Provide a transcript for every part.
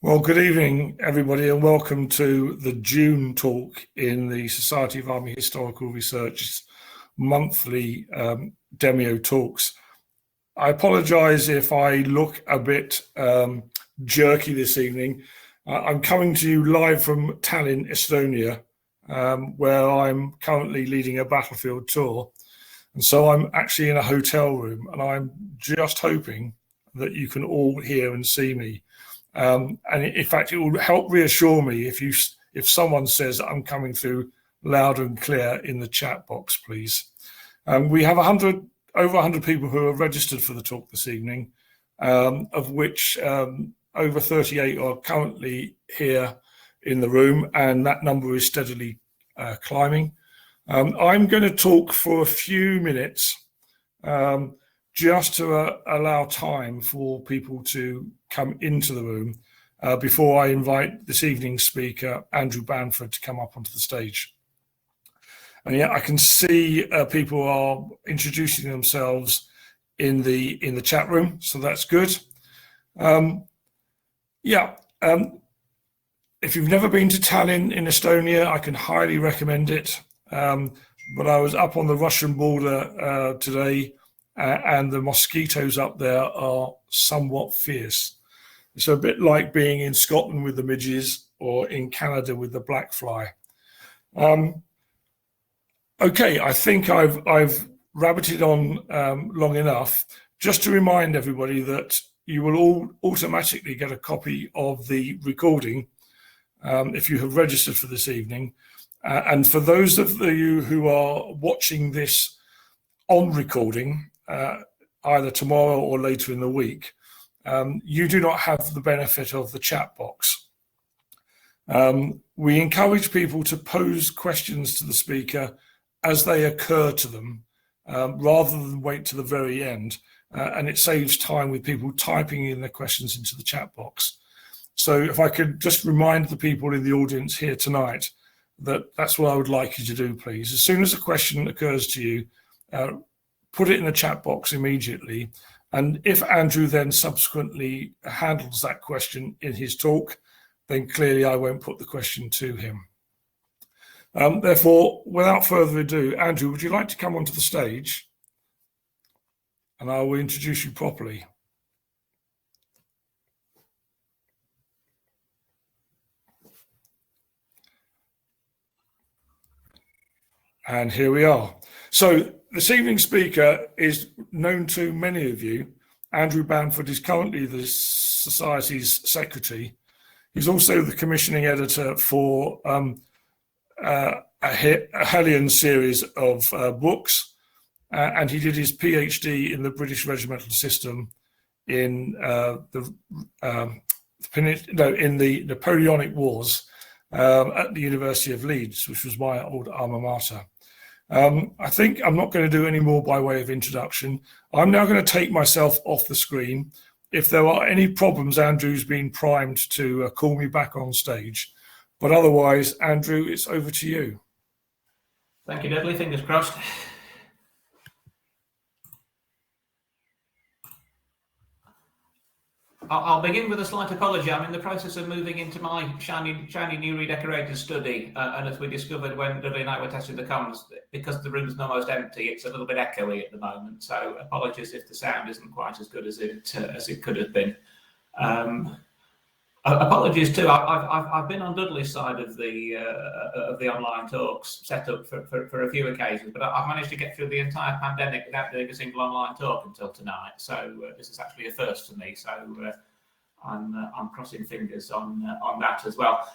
Well, good evening, everybody, and welcome to the June talk in the Society of Army Historical Research's monthly Demio talks. I apologise if I look a bit jerky this evening. I'm coming to you live from Tallinn, Estonia, where I'm currently leading a battlefield tour. And so I'm actually in a hotel room, and I'm just hoping that you can all hear and see me. And in fact, it will help reassure me if someone says I'm coming through loud and clear in the chat box, please. We have over 100 people who are registered for the talk this evening, of which over 38 are currently here in the room, and that number is steadily climbing. I'm going to talk for a few minutes just to allow time for people to come into the room before I invite this evening's speaker, Andrew Bamford, to come up onto the stage. And yeah, I can see people are introducing themselves in the chat room, so that's good. If you've never been to Tallinn in Estonia, I can highly recommend it. But I was up on the Russian border today, and the mosquitoes up there are somewhat fierce. It's a bit like being in Scotland with the midges or in Canada with the black fly. Okay, I think I've rabbited on long enough. Just to remind everybody that you will all automatically get a copy of the recording if you have registered for this evening. And for those of you who are watching this on recording, either tomorrow or later in the week, you do not have the benefit of the chat box. We encourage people to pose questions to the speaker as they occur to them, rather than wait to the very end. And it saves time with people typing in their questions into the chat box. So if I could just remind the people in the audience here tonight that that's what I would like you to do, please. As soon as a question occurs to you, put it in the chat box immediately. And if Andrew then subsequently handles that question in his talk, then clearly I won't put the question to him. Therefore, without further ado, Andrew, would you like to come onto the stage? And I will introduce you properly. And here we are. So this evening's speaker is known to many of you. Andrew Bamford is currently the Society's secretary. He's also the commissioning editor for a Hellion series of books, and he did his PhD in the British regimental system in the Napoleonic Wars at the University of Leeds, which was my old alma mater. I think I'm not going to do any more by way of introduction. I'm now going to take myself off the screen. If there are any problems, Andrew's been primed to call me back on stage. But otherwise, Andrew, it's over to you. Thank you, Dudley. Fingers crossed. I'll begin with a slight apology. I'm in the process of moving into my shiny new redecorated study, and as we discovered when Dudley and I were testing the comms, because the room's almost empty, it's a little bit echoey at the moment. So apologies if the sound isn't quite as good as it could have been. Apologies too. I've been on Dudley's side of the online talks set up for a few occasions, but I've managed to get through the entire pandemic without doing a single online talk until tonight. So this is actually a first for me. So I'm crossing fingers on that as well.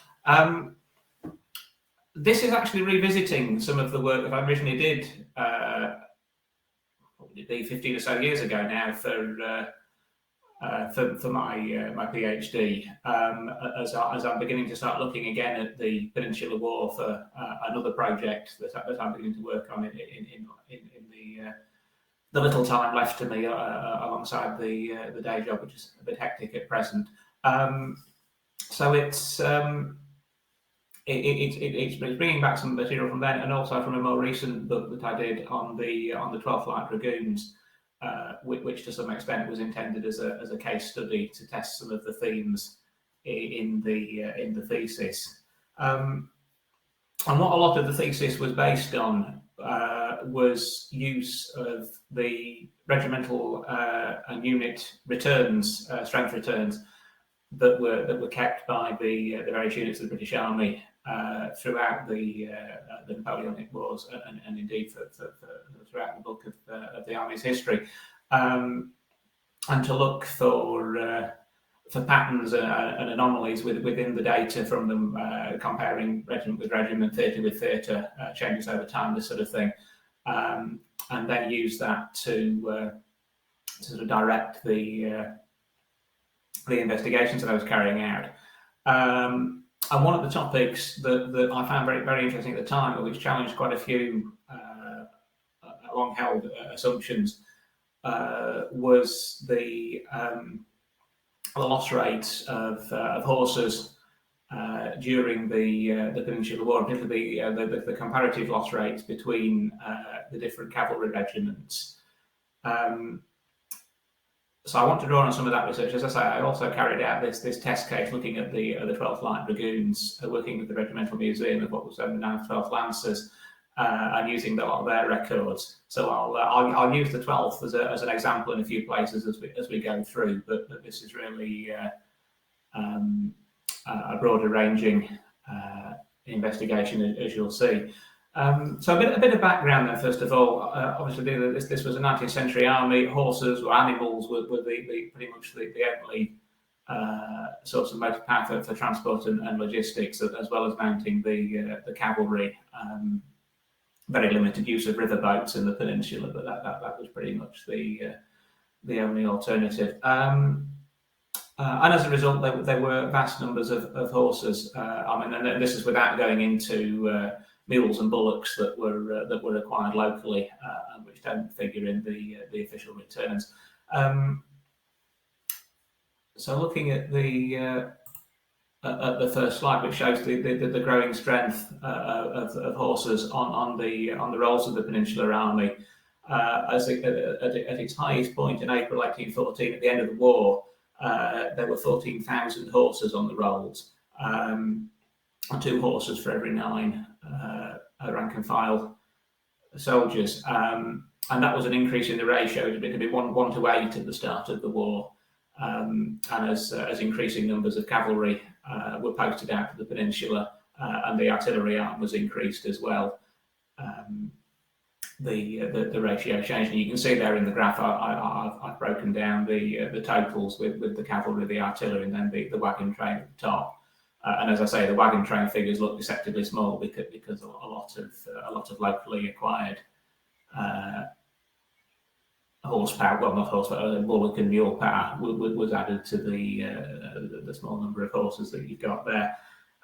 This is actually revisiting some of the work that I originally did. What would it be, 15 or so years ago now for my PhD, as I'm beginning to start looking again at the Peninsular War for another project that I'm beginning to work on in the little time left to me alongside the day job, which is a bit hectic at present. So it's bringing back some material from then, and also from a more recent book that I did on the 12th Light Dragoons. Which to some extent was intended as a case study to test some of the themes in the thesis. And what a lot of the thesis was based on was use of the regimental and unit returns, strength returns, that were kept by the various units of the British Army throughout the Napoleonic Wars, and indeed for throughout the bulk of the Army's history, and to look for patterns and anomalies within the data from them, comparing regiment with regiment, theatre with theatre, changes over time, this sort of thing, and then use that to sort of direct the investigations that I was carrying out. And one of the topics that I found very, very interesting at the time, which challenged quite a few long-held assumptions, was the loss rates of horses during the Peninsular War, particularly the comparative loss rates between the different cavalry regiments. So I want to draw on some of that research. As I say, I also carried out this test case looking at the 12th Light Dragoons, working with the Regimental Museum of what was then the 9th 12th Lancers, and using a lot of their records. So I'll use the 12th as an example in a few places as we go through. But this is really a broader ranging investigation, as you'll see. So a bit of background then, first of all. Obviously, this was a 19th century army. Horses or animals were pretty much the only source of motor power for transport and logistics, as well as mounting the cavalry. Very limited use of river boats in the peninsula, but that was pretty much the only alternative. And as a result, there were vast numbers of horses. I mean, and this is without going into mules and bullocks that were acquired locally, and which don't figure in the official returns. So looking at the first slide, which shows the growing strength of horses on the rolls of the Peninsular Army, at its highest point in April 1814, at the end of the war, there were 14,000 horses on the rolls, 2 horses for every 9 rank and file soldiers, and that was an increase in the ratio. It could be 1 to 8 at the start of the war, and as increasing numbers of cavalry were posted out to the peninsula, and the artillery arm was increased as well, the ratio changed. And you can see there in the graph I've broken down the totals with the cavalry, the artillery, and then the wagon train at the top. And as I say, the wagon train figures look deceptively small because a lot of locally acquired horsepower, well, not horsepower, bullock and mule power was added to the small number of horses that you've got there.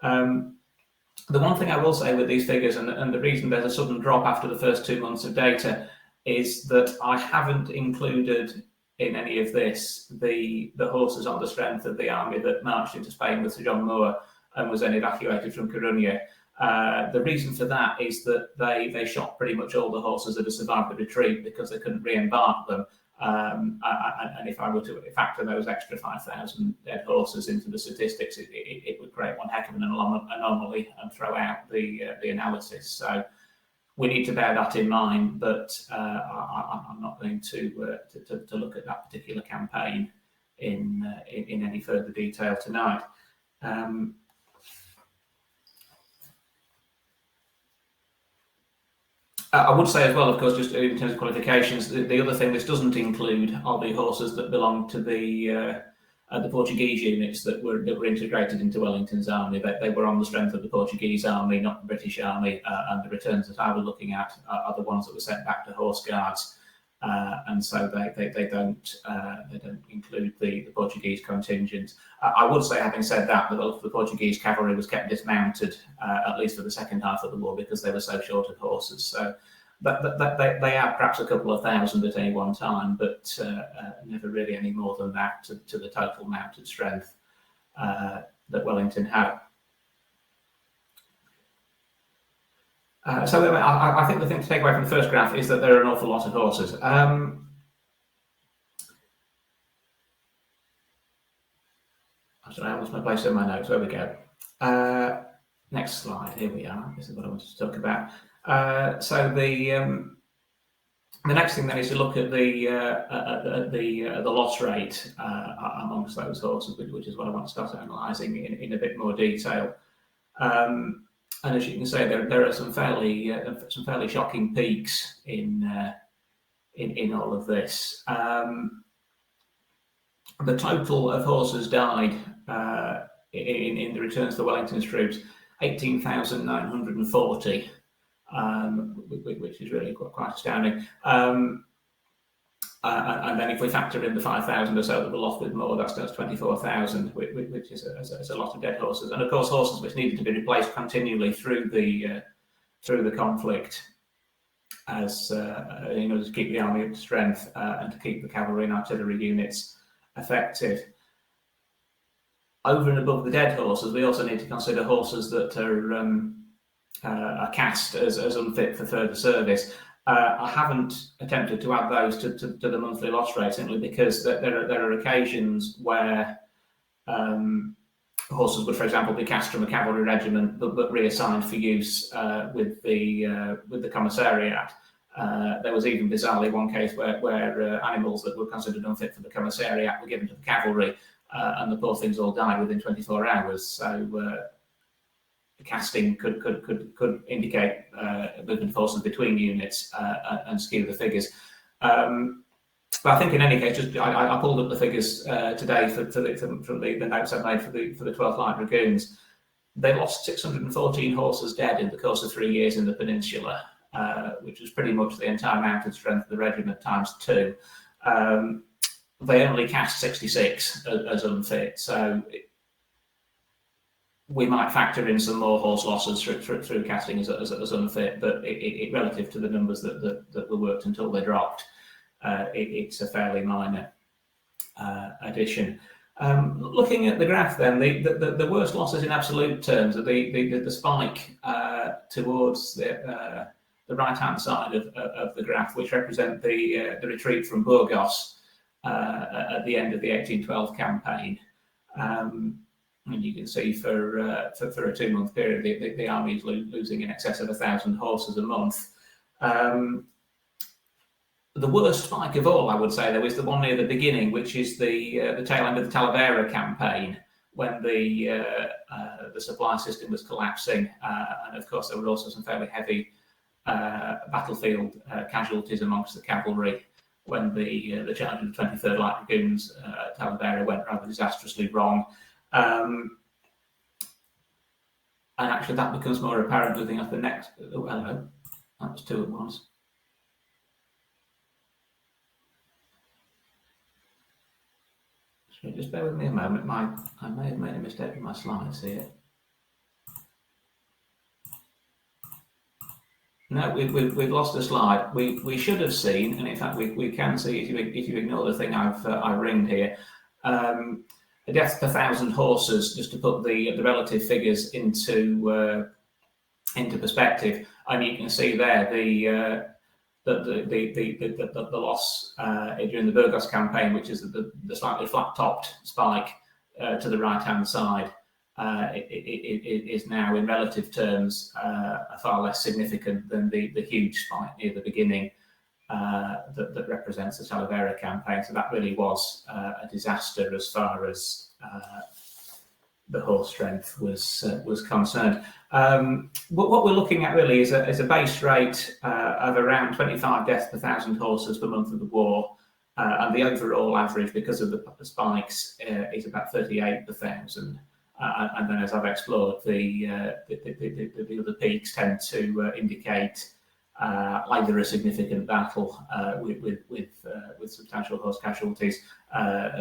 The one thing I will say with these figures, and the reason there's a sudden drop after the first 2 months of data, is that I haven't included in any of this the horses on the strength of the army that marched into Spain with Sir John Moore and was then evacuated from Coruña. The reason for that is that they shot pretty much all the horses that had survived the retreat because they couldn't re-embark them. And if I were to factor those extra 5,000 dead horses into the statistics, it would create one heck of an anomaly and throw out the analysis. So we need to bear that in mind, but I'm not going to look at that particular campaign in any further detail tonight. I would say as well, of course, just in terms of qualifications, the other thing this doesn't include are the horses that belong to the Portuguese units that were integrated into Wellington's army. They were on the strength of the Portuguese army, not the British army, and the returns that I was looking at are the ones that were sent back to Horse Guards, and so they don't include the Portuguese contingent. I would say, having said that, the Portuguese cavalry was kept dismounted at least for the second half of the war because they were so short of horses. So they had perhaps a couple of thousand at any one time, but never really any more than that to the total mounted strength that Wellington had. So I think the thing to take away from the first graph is that there are an awful lot of horses. I lost my place in my notes. Where we go. Next slide. Here we are. This is what I wanted to talk about. So the next thing then is to look at the loss rate amongst those horses, which is what I want to start analysing in a bit more detail. And as you can say, there are some fairly shocking peaks in all of this. The total of horses died in the returns to Wellington's troops, 18,940, which is really quite astounding. And then if we factor in the 5,000 or so that were lost with more, that's 24,000, which is a lot of dead horses. And of course, horses which needed to be replaced continually through the conflict, as in order to keep the army up to strength and to keep the cavalry and artillery units effective. Over and above the dead horses, we also need to consider horses that are cast as unfit for further service. I haven't attempted to add those to the monthly loss rate, simply because there are occasions where horses would, for example, be cast from a cavalry regiment but reassigned for use with the commissariat. There was even bizarrely one case where animals that were considered unfit for the commissariat were given to the cavalry, and the poor things all died within 24 hours. So the casting could indicate movement forces between units and skew the figures. But I think in any case, I pulled up the figures today from the notes I made for the 12th Light Dragoons. They lost 614 horses dead in the course of 3 years in the Peninsular, which was pretty much the entire mounted strength of the regiment times 2. They only cast 66 as unfit, so we might factor in some more horse losses through casting as unfit, but it relative to the numbers that were worked until they dropped, it's a fairly minor addition. Looking at the graph then, the worst losses in absolute terms are the spike towards the right-hand side of the graph, which represent the retreat from Burgos at the end of the 1812 campaign. And you can see for a 2-month period, the army is losing in excess of 1,000 horses a month. The worst spike of all, I would say, though, is the one near the beginning, which is the tail end of the Talavera campaign, when the supply system was collapsing, and of course there were also some fairly heavy battlefield casualties amongst the cavalry when the charge of the 23rd Light Dragoons at Talavera went rather disastrously wrong. And actually that becomes more apparent looking at the next. Oh, hello, that was 2 at once. So just bear with me a moment. I may have made a mistake with my slides here. No, we've lost a slide. We should have seen, and in fact we can see if you ignore the thing I've ringed here. A death per 1,000 horses, just to put the relative figures into perspective, and you can see there the loss during the Burgos campaign, which is the slightly flat-topped spike to the right-hand side. It is now, in relative terms, far less significant than the huge spike near the beginning that represents the Talavera campaign. So that really was a disaster as far as the horse strength was concerned. What we're looking at really is a base rate of around 25 deaths per 1,000 horses per month of the war, and the overall average, because of the spikes, is about 38 per 1,000. And then, as I've explored, the other peaks tend to indicate either a significant battle with substantial horse casualties,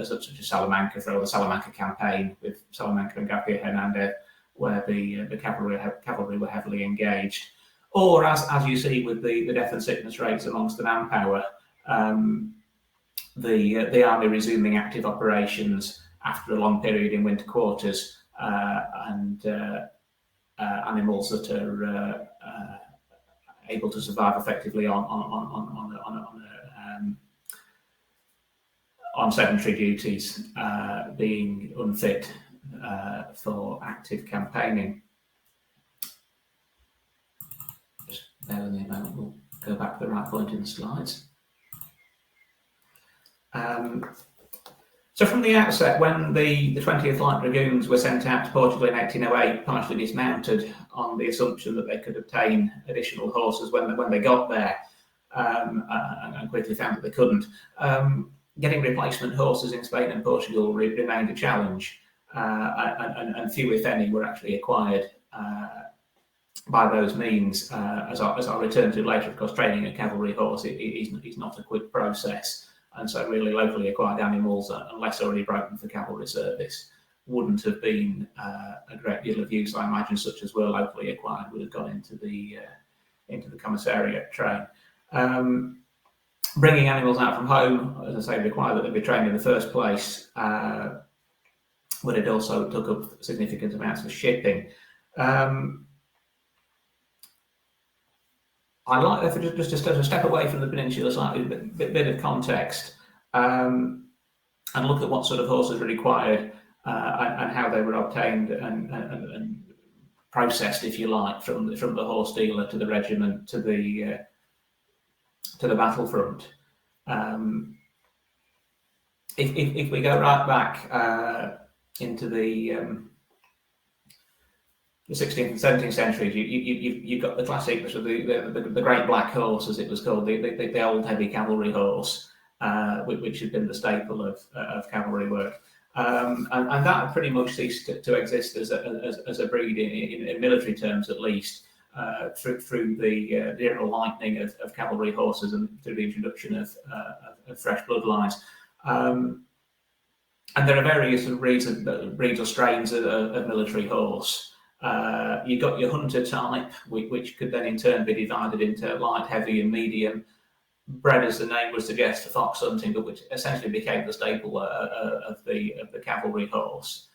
such as Salamanca, for the Salamanca campaign with Salamanca and Garcia Hernandez, where the cavalry were heavily engaged, or as you see with the death and sickness rates amongst the manpower, the army resuming active operations after a long period in winter quarters, and animals that are able to survive effectively on sedentary duties being unfit for active campaigning. Just bear with me a moment, we'll go back to the right point in the slides. So from the outset, when the 20th Light Dragoons were sent out to Portugal in 1808, partially dismounted on the assumption that they could obtain additional horses when they got there, and quickly found that they couldn't, getting replacement horses in Spain and Portugal remained a challenge, and few, if any, were actually acquired by those means. As I'll return to later, of course, training a cavalry horse is not a quick process. And so really locally acquired animals, unless already broken for cavalry service, wouldn't have been a great deal of use. I imagine such as were locally acquired would have gone into the commissariat train. Bringing animals out from home, as I say, required that they be trained in the first place, but it also took up significant amounts of shipping. I'd like to just to step away from the Peninsula slightly, a bit of context, and look at what sort of horses were required and how they were obtained and processed, if you like, from the horse dealer to the regiment to the battlefront. If we go right back into the 16th and 17th centuries, you've got the classic, the great black horse, as it was called, the old heavy cavalry horse, which had been the staple of cavalry work, and that pretty much ceased to exist as a breed in military terms, at least, through the general lightening of cavalry horses and through the introduction of fresh bloodlines. And there are various breeds or strains of military horse. You got your hunter type, which could then in turn be divided into light, heavy, and medium, bred, as the name would suggest, for fox hunting, but which essentially became the staple of the cavalry horse.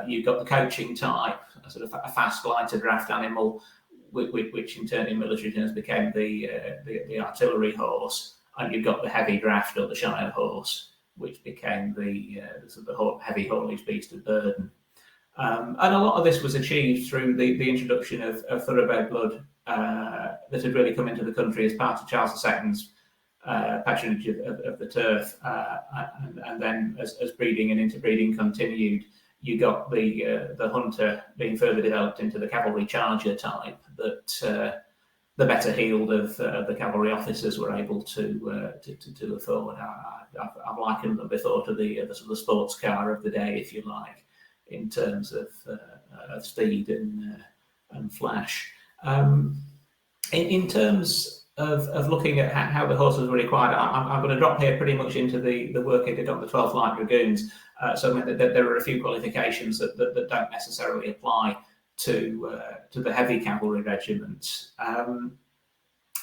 You've got the coaching type, a sort of a fast, lighter draft animal, which in turn in military terms became the artillery horse, and you've got the heavy draft or the shire horse, which became the sort of heavy haulage beast of burden. And a lot of this was achieved through the introduction of thoroughbred blood that had really come into the country as part of Charles II's patronage of the turf. And then as breeding and interbreeding continued, you got the hunter being further developed into the cavalry charger type that the better heeled of the cavalry officers were able to afford. I've likened them before to the sort of the sports car of the day, if you like, in terms of speed and flash. In terms of looking at how the horses were required, I'm going to drop here pretty much into the work I did on the 12th Light Dragoons. So there are a few qualifications that don't necessarily apply to the heavy cavalry regiments.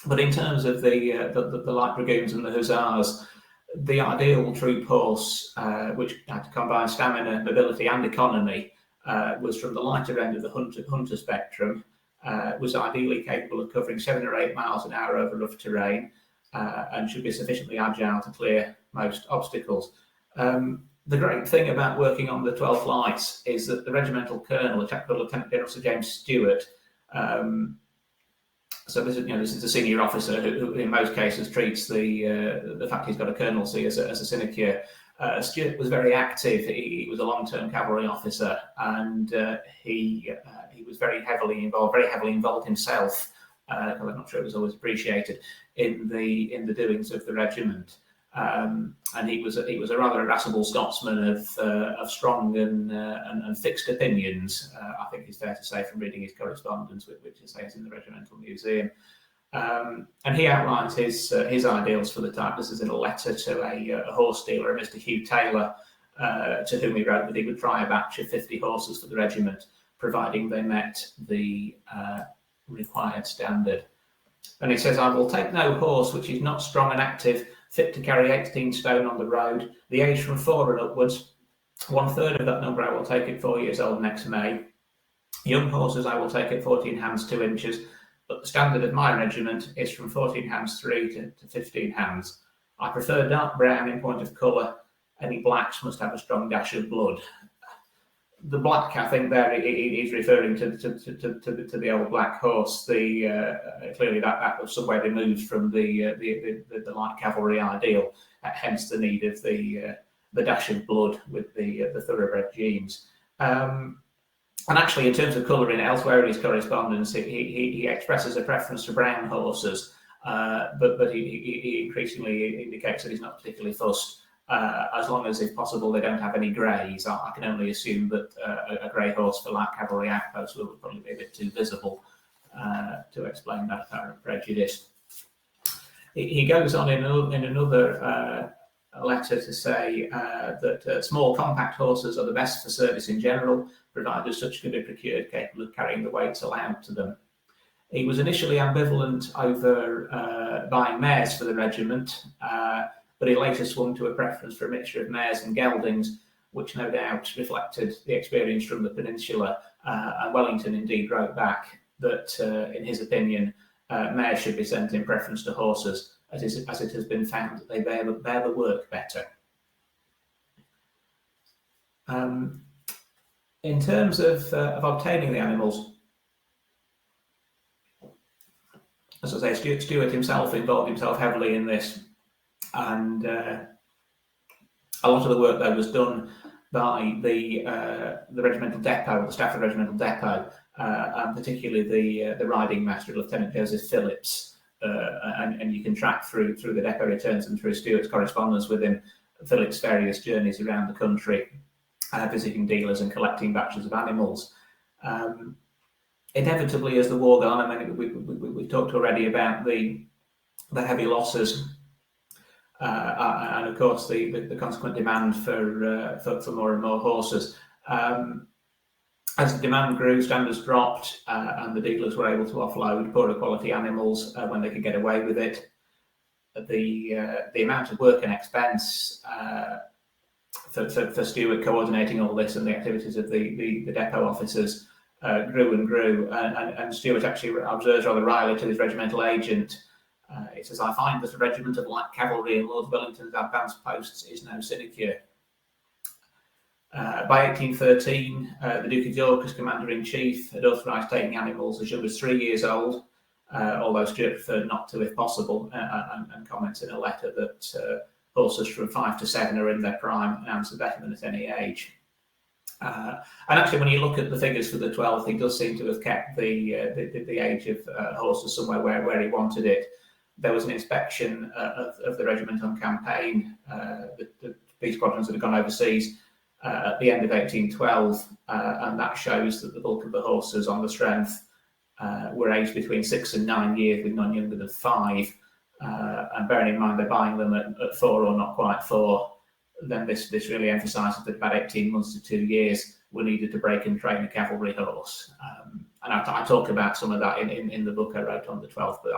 But in terms of the Light Dragoons and the Hussars, the ideal troop horse, which had to combine stamina, mobility, and economy, was from the lighter end of the hunter spectrum. Was ideally capable of covering 7 or 8 miles an hour over rough terrain, and should be sufficiently agile to clear most obstacles. The great thing about working on the 12th Lights is that the regimental colonel, a chap called Lieutenant General Sir James Stewart, so this is the senior officer who in most cases treats the fact he's got a colonelcy as a sinecure. Stewart was very active. He was a long-term cavalry officer, and he was very heavily involved himself. I'm not sure it was always appreciated in the doings of the regiment. And he was a rather irascible Scotsman of strong and fixed opinions. I think it's fair to say from reading his correspondence, which is in the Regimental Museum. And he outlines his ideals for the type. This is in a letter to a horse dealer, Mr. Hugh Taylor, to whom he wrote that he would try a batch of 50 horses for the regiment, providing they met the required standard. And he says, "I will take no horse which is not strong and active, fit to carry 18 stone on the road, the age from 4 and upwards. 1/3 of that number I will take at 4 years old next May. Young horses I will take at 14 hands 2 inches, but the standard of my regiment is from 14 hands 3 to 15 hands. I prefer dark brown in point of colour. Any blacks must have a strong dash of blood." the black, I think there he's referring to the old black horse. Clearly that was somewhere removed from the light cavalry ideal, hence the need of the dash of blood with the thoroughbred genes. And actually, in terms of colouring, elsewhere in his correspondence, he expresses a preference for brown horses, but he increasingly indicates that he's not particularly fussed, as long as, if possible, they don't have any greys. I can only assume that a grey horse for light cavalry outposts will probably be a bit too visible to explain that apparent prejudice. He goes on in another letter to say that small compact horses are the best for service in general, provided such can be procured capable of carrying the weights allowed to them. He was initially ambivalent over buying mares for the regiment, but he later swung to a preference for a mixture of mares and geldings, which no doubt reflected the experience from the Peninsular. And Wellington indeed wrote back that, in his opinion, mares should be sent in preference to horses, as it has been found that they bear the work better. In terms of obtaining the animals, as I say, Stuart himself involved himself heavily in this, and a lot of the work there was done by the regimental depot, the Stafford Regimental Depot, and particularly the riding master, Lieutenant Joseph Phillips. And you can track through the depot returns and through Stuart's correspondence with him, Phillips' various journeys around the country, visiting dealers and collecting batches of animals. Inevitably, as the war went on, I mean, we've talked already about the heavy losses, and of course the consequent demand for more and more horses. As the demand grew, standards dropped, and the dealers were able to offload poorer quality animals when they could get away with it. The amount of work and expense for Stuart coordinating all this and the activities of the depot officers grew and grew, and Stuart actually observes rather wryly to his regimental agent. He says, "I find that a regiment of light cavalry in Lord Wellington's advanced posts is no sinecure." By 1813, the Duke of York, as Commander-in-Chief, had authorised taking animals as young as 3 years old, although Stuart preferred not to if possible, and comments in a letter that horses from 5 to 7 are in their prime and answer better than at any age. And actually, when you look at the figures for the 12th, he does seem to have kept the age of horses somewhere where he wanted it. There was an inspection of the regiment on campaign. The B squadrons that had gone overseas at the end of 1812, and that shows that the bulk of the horses on the strength were aged between 6 and 9 years, with none younger than 5. And bearing in mind they're buying them at 4 or not quite 4, then this really emphasises that about 18 months to 2 years were needed to break and train a cavalry horse. And I talk about some of that in the book I wrote on the 12th, but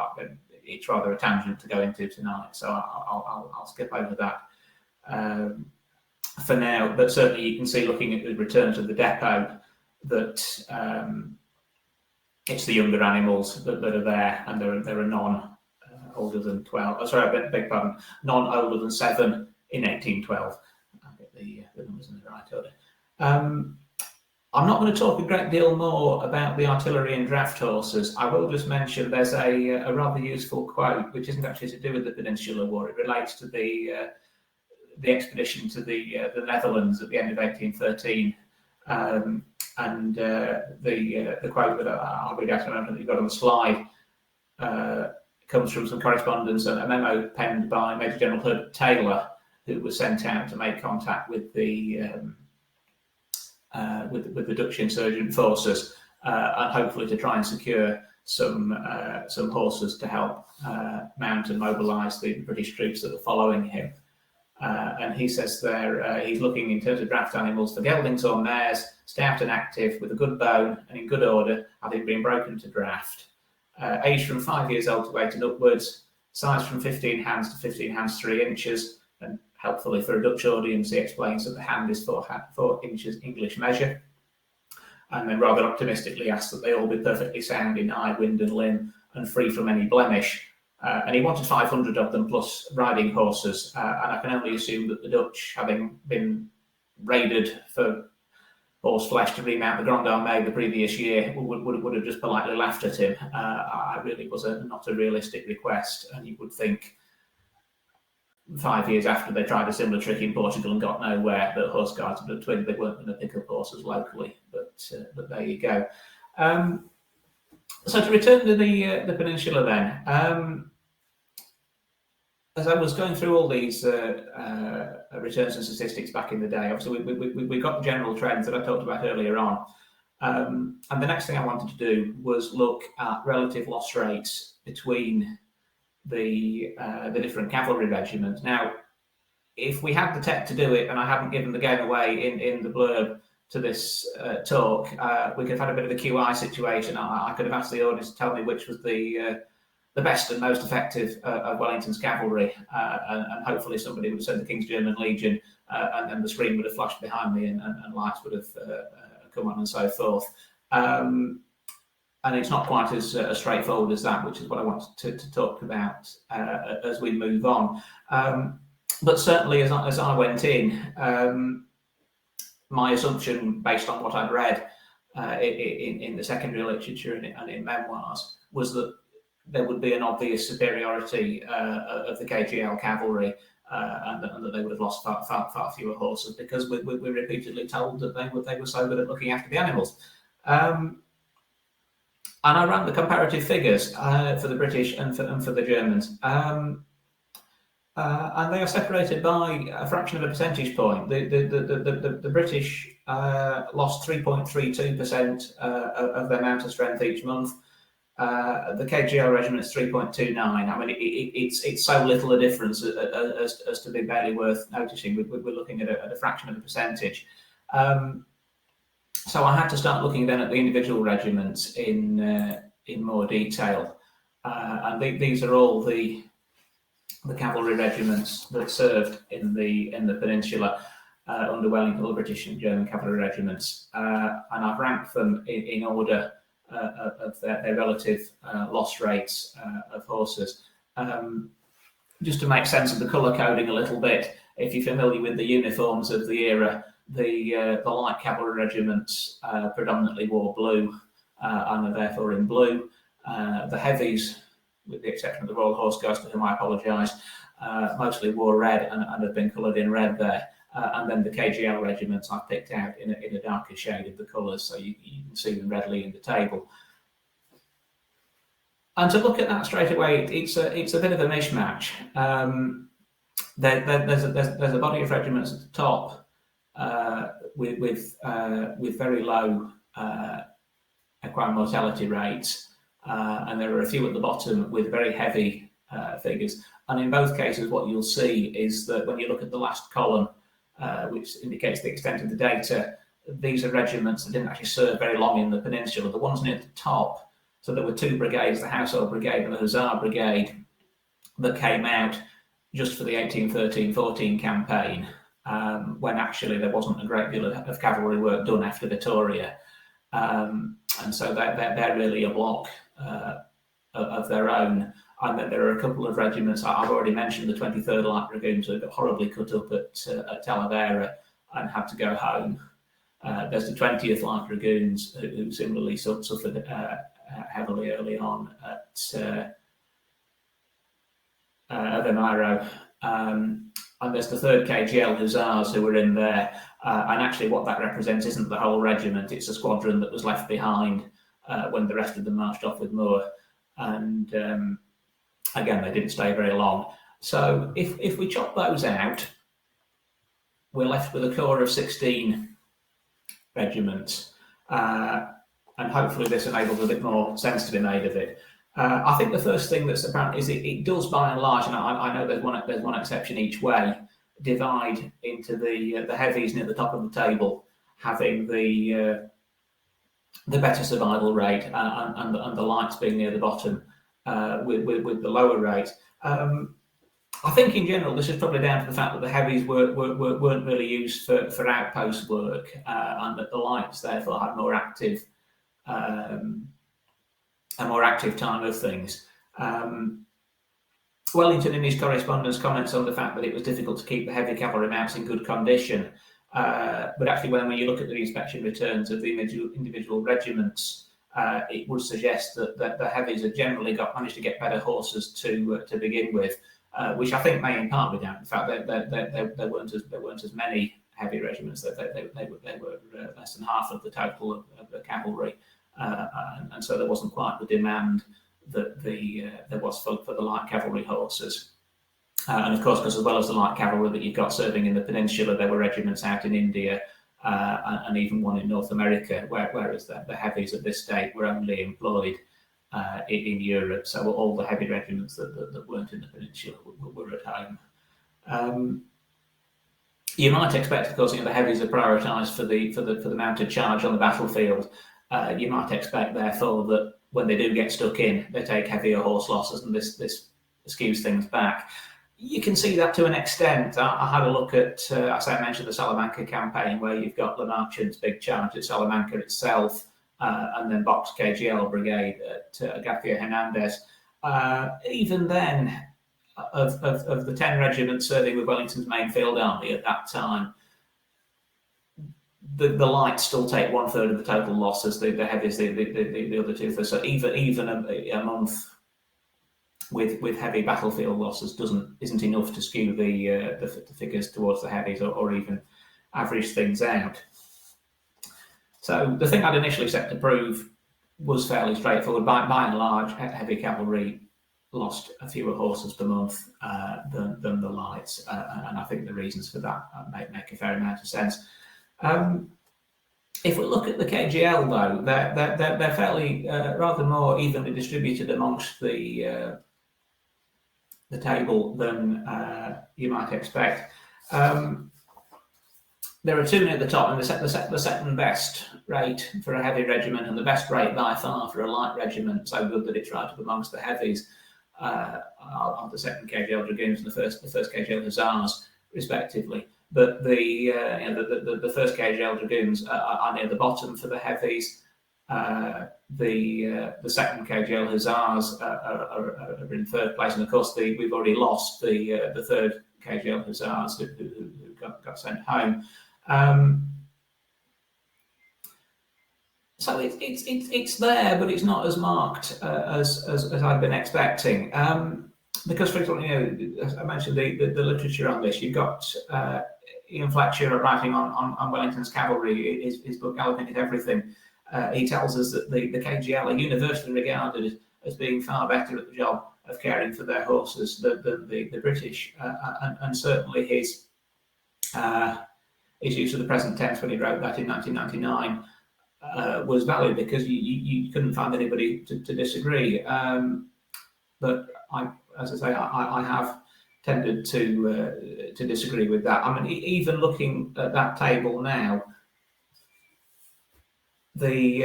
it's rather a tangent to go into tonight, so I'll skip over that for now. But certainly you can see, looking at the return to the depot, that it's the younger animals that are there, and there are none older than 12. Sorry, I beg pardon, none older than 7 in 1812. I'll get the numbers in the right order. I'm not going to talk a great deal more about the artillery and draft horses. I will just mention there's a rather useful quote, which isn't actually to do with the Peninsular War. It relates to the expedition to the Netherlands at the end of 1813. And the quote that I'll read out that you've got on the slide comes from some correspondence and a memo penned by Major General Herbert Taylor, who was sent out to make contact with the Dutch insurgent forces, and hopefully to try and secure some horses to help mount and mobilise the British troops that were following him. And he says there he's looking in terms of draft animals for geldings or mares, stout and active, with a good bone and in good order, having been broken to draft. Age from 5 years old to 8 and upwards, size from 15 hands to 15 hands 3 inches, and helpfully for a Dutch audience, he explains that the hand is 4 inches English measure, and then rather optimistically asks that they all be perfectly sound in eye, wind and limb, and free from any blemish. And he wanted 500 of them plus riding horses, and I can only assume that the Dutch, having been raided for horse flesh to remount the Grande Armée the previous year would have just politely laughed at him. It really was not a realistic request, and you would think 5 years after they tried a similar trick in Portugal and got nowhere, that horse guards would have twigged they weren't going to pick up horses locally. But there you go. So to return to the Peninsula then, as I was going through all these returns and statistics back in the day, obviously we got the general trends that I talked about earlier on. And the next thing I wanted to do was look at relative loss rates between the different cavalry regiments. Now, if we had the tech to do it, and I haven't given the game away in the blurb to this talk, we could have had a bit of a QI situation. I could have asked the audience to tell me which was the best and most effective of Wellington's cavalry, and hopefully somebody would have said the King's German Legion, and then the screen would have flashed behind me, and lights would have come on and so forth. And it's not quite as straightforward as that, which is what I wanted to talk about as we move on. But certainly, as I went in, my assumption, based on what I'd read in the secondary literature and in memoirs, was that there would be an obvious superiority of the KGL cavalry, and that they would have lost far fewer horses, because we're repeatedly told that they were so good at looking after the animals. And I ran the comparative figures for the British and for the Germans. And they are separated by a fraction of a percentage point. The British lost 3.32% of their mounted strength each month. The KGL regiment is 3.29. I mean, it's so little a difference as to be barely worth noticing. We're looking at a fraction of a percentage. So I had to start looking then at the individual regiments in more detail, and these are all the cavalry regiments that served in the Peninsula under Wellington, all British and German cavalry regiments, and I've ranked them in order of their relative loss rates of horses. Just to make sense of the colour coding a little bit, if you're familiar with the uniforms of the era, the light cavalry regiments predominantly wore blue and are therefore in blue. The heavies, with the exception of the Royal Horse Guards, to whom I apologise, mostly wore red and have been coloured in red there. And then the KGL regiments I've picked out in a darker shade of the colours, so you can see them readily in the table. And to look at that straight away, it's a bit of a mismatch. There's a body of regiments at the top with very low equine mortality rates, and there are a few at the bottom with very heavy figures. And in both cases, what you'll see is that when you look at the last column, which indicates the extent of the data, these are regiments that didn't actually serve very long in the Peninsula. The ones near the top, so there were two brigades, the Household Brigade and the Hussar Brigade, that came out just for the 1813-14 campaign, when actually there wasn't a great deal of cavalry work done after Vittoria. And so they're really a block of their own. And then there are a couple of regiments. I've already mentioned the 23rd Light Dragoons, who got horribly cut up at Talavera and had to go home. There's the 20th Light Dragoons, who similarly suffered heavily early on at Vimiro. And there's the 3rd KGL Hussars, who were in there. And actually what that represents isn't the whole regiment, it's a squadron that was left behind when the rest of them marched off with Moore. And again, they didn't stay very long. So if we chop those out, we're left with a core of 16 regiments. And hopefully this enables a bit more sense to be made of it. I think the first thing that's apparent is it does, by and large, and I know there's one exception each way, divide into the heavies near the top of the table having the better survival rate, and the lights being near the bottom with the lower rate. I think in general this is probably down to the fact that the heavies weren't really used for outpost work, and that the lights therefore had a more active time of things. Wellington, in his correspondence, comments on the fact that it was difficult to keep the heavy cavalry mounts in good condition, But actually, when you look at the inspection returns of the individual regiments, it would suggest that the heavies have generally managed to get better horses to begin with, which I think may in part be down to the fact that there weren't as many heavy regiments. They were less than half of the total of the cavalry, and so there wasn't quite the demand that there was for the light cavalry horses. And of course, because as well as the light cavalry that you've got serving in the Peninsula, there were regiments out in India and even one in North America, whereas the heavies at this stage were only employed in Europe. So all the heavy regiments that weren't in the Peninsula were at home. You might expect, of course, the heavies are prioritised for the mounted charge on the battlefield. You might expect, therefore, that when they do get stuck in, they take heavier horse losses, and this skews things back. You can see that to an extent. I had a look at, as I mentioned, the Salamanca campaign, where you've got Lamarchand's big charge at Salamanca itself, and then Box KGL Brigade at Agafia Hernandez. Even then, of the 10 regiments serving with Wellington's main field army at that time, the lights still take 1/3 of the total losses. The heavies, the other 2/3. So even a month with heavy battlefield losses isn't enough to skew the figures towards the heavies or even average things out. So the thing I'd initially set to prove was fairly straightforward. By and large, heavy cavalry lost a fewer horses per month than the lights, and I think the reasons for that make a fair amount of sense. If we look at the KGL, though, they're fairly rather more evenly distributed amongst the table than you might expect. There are 2 near the top, and the second best rate for a heavy regiment, and the best rate by far for a light regiment, so good that it's right up amongst the heavies, are the 2nd KGL Dragoons and the first KGL Hussars, respectively. But the 1st KGL Dragoons are near the bottom for the heavies. The 2nd KGL Hussars are in 3rd place, and of course we've already lost the 3rd KGL Hussars who got sent home. So it's there, but it's not as marked as I've been expecting. Because, for example, as I mentioned, the literature on this, you've got Ian Fletcher writing on Wellington's cavalry, his book Galloping at Everything. He tells us that the KGL are universally regarded as being far better at the job of caring for their horses than the British, and certainly his use of the present tense when he wrote that in 1999 was valid, because you couldn't find anybody to disagree. But as I say, I have tended to disagree with that. I mean, even looking at that table now, the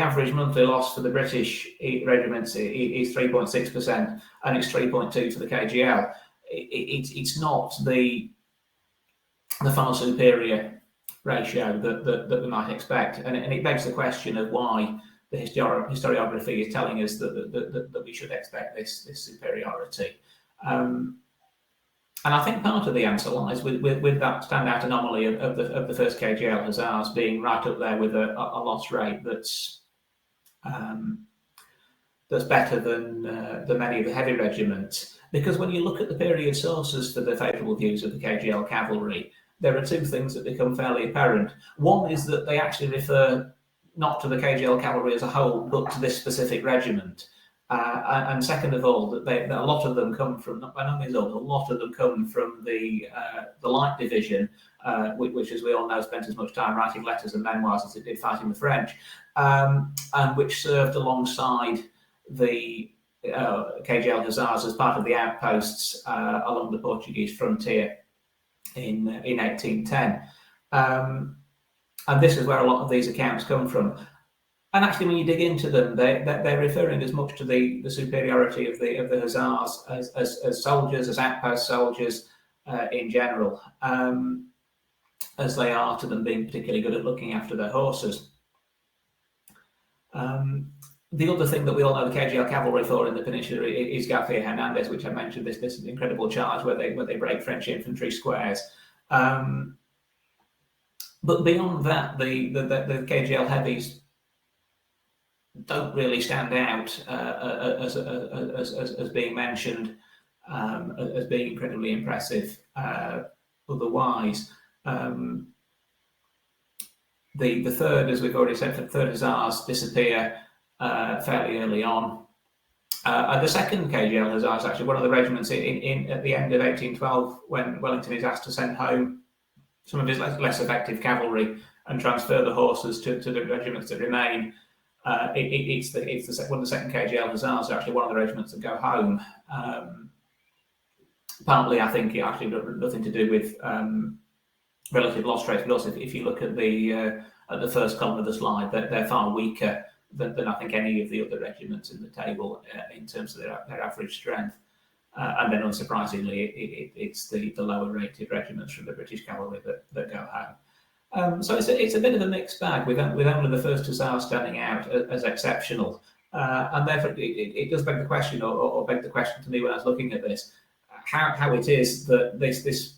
average monthly loss for the British regiments is 3.6%, and it's 3.2 for the KGL. It's not the far superior ratio that we might expect, and it begs the question of why the historiography is telling us that we should expect this superiority. And I think part of the answer lies with that standout anomaly of the first KGL Hussars being right up there with a loss rate that's better than many of the heavy regiments. Because when you look at the period sources for the favourable views of the KGL cavalry, there are 2 things that become fairly apparent. One is that they actually refer not to the KGL cavalry as a whole, but to this specific regiment. And second of all, that a lot of them come from, not by no means all, a lot of them come from the light division, which, as we all know, spent as much time writing letters and memoirs as it did fighting the French, and which served alongside the KGL Hussars as part of the outposts along the Portuguese frontier in 1810. And this is where a lot of these accounts come from. And actually, when you dig into them, they're referring as much to the superiority of the Hussars as soldiers, as outpost soldiers in general, as they are to them being particularly good at looking after their horses. The other thing that we all know the KGL cavalry for in the Peninsula is Garcia Hernandez, which I mentioned, this incredible charge where they break French infantry squares. But beyond that, the KGL heavies don't really stand out as being mentioned as being incredibly impressive. Otherwise, the third, as we've already said, the third Hussars disappear fairly early on. The second KGL Hussars, actually one of the regiments at the end of 1812, when Wellington is asked to send home some of his less effective cavalry and transfer the horses to the regiments that remain. It's one of the second KGL Hussars, actually one of the regiments that go home. Partly, I think, it actually nothing to do with relative loss rates, but also if you look at the first column of the slide, they're far weaker than I think any of the other regiments in the table in terms of their average strength. And then, unsurprisingly, it's the lower rated regiments from the British cavalry that go home. So it's a bit of a mixed bag, with only the first Hussars standing out as exceptional. And therefore, it does beg the question, or beg the question to me when I was looking at this, how it is that this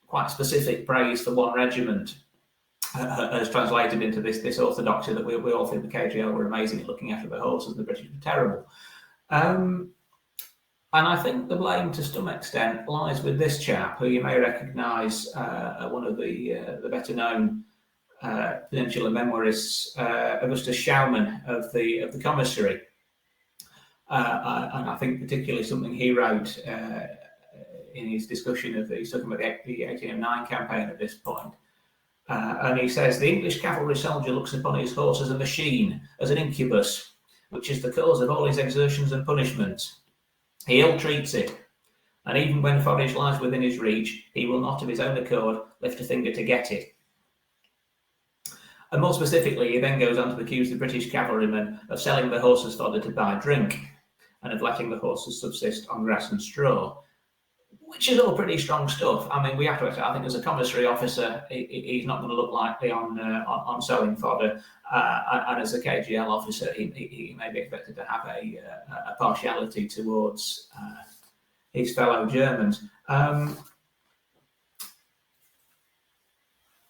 quite specific praise for one regiment has translated into this orthodoxy that we all think the KGL were amazing at looking after the horses and the British were terrible. And I think the blame, to some extent, lies with this chap, who you may recognise, one of the better known Peninsular memoirists, Augustus Schaumann of the commissary. And I think particularly something he wrote in his discussion of he's talking about the 1809 campaign at this point. And he says, the English cavalry soldier looks upon his horse as a machine, as an incubus, which is the cause of all his exertions and punishments. He ill-treats it, and even when forage lies within his reach, he will not of his own accord lift a finger to get it. And more specifically, he then goes on to accuse the British cavalrymen of selling the horses' fodder to buy drink, and of letting the horses subsist on grass and straw, which is all pretty strong stuff. I mean, we have to. I think as a commissary officer, he's not going to look likely on selling fodder, and as a KGL officer, he may be expected to have a partiality towards his fellow Germans.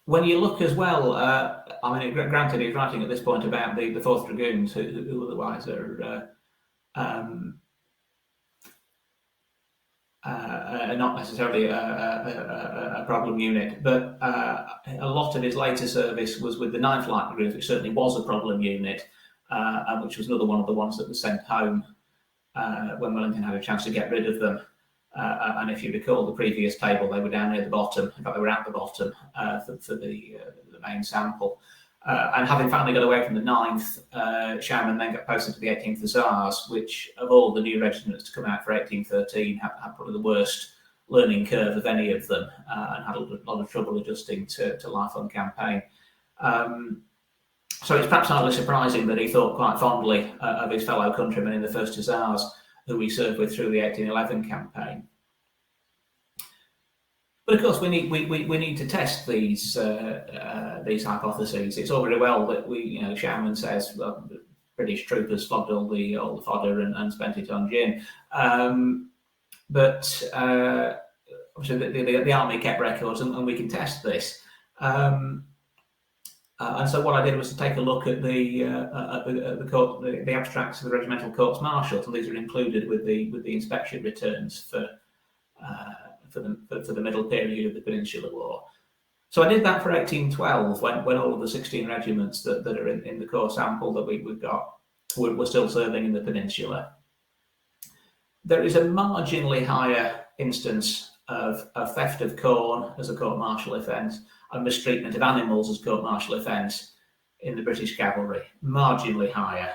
When you look as well, I mean, granted, he's writing at this point about the 4th Dragoons, who otherwise are not necessarily a problem unit, but a lot of his later service was with the 9th Light Dragoons, which certainly was a problem unit, and which was another one of the ones that was sent home when Wellington had a chance to get rid of them. And if you recall the previous table, they were down near the bottom. In fact, they were at the bottom for the main sample. And having finally got away from the 9th, Schaumann then got posted to the 18th Hussars, which of all the new regiments to come out for 1813 had probably the worst learning curve of any of them, and had a lot of trouble adjusting to life on campaign. So it's perhaps hardly surprising that he thought quite fondly of his fellow countrymen in the 1st Hussars, who he served with through the 1811 campaign. But of course, we need to test these hypotheses. It's all very well that Schaumann says, well, the British troopers flogged all the fodder and spent it on gin, but obviously the army kept records, and we can test this. And so what I did was to take a look at the abstracts of the regimental courts martial, and these are included with the inspection returns for the middle period of the Peninsular War. So I did that for 1812, when all of the 16 regiments that are in the core sample that we've got were still serving in the Peninsula. There is a marginally higher instance of theft of corn as a court-martial offence and mistreatment of animals as court-martial offence in the British cavalry, marginally higher.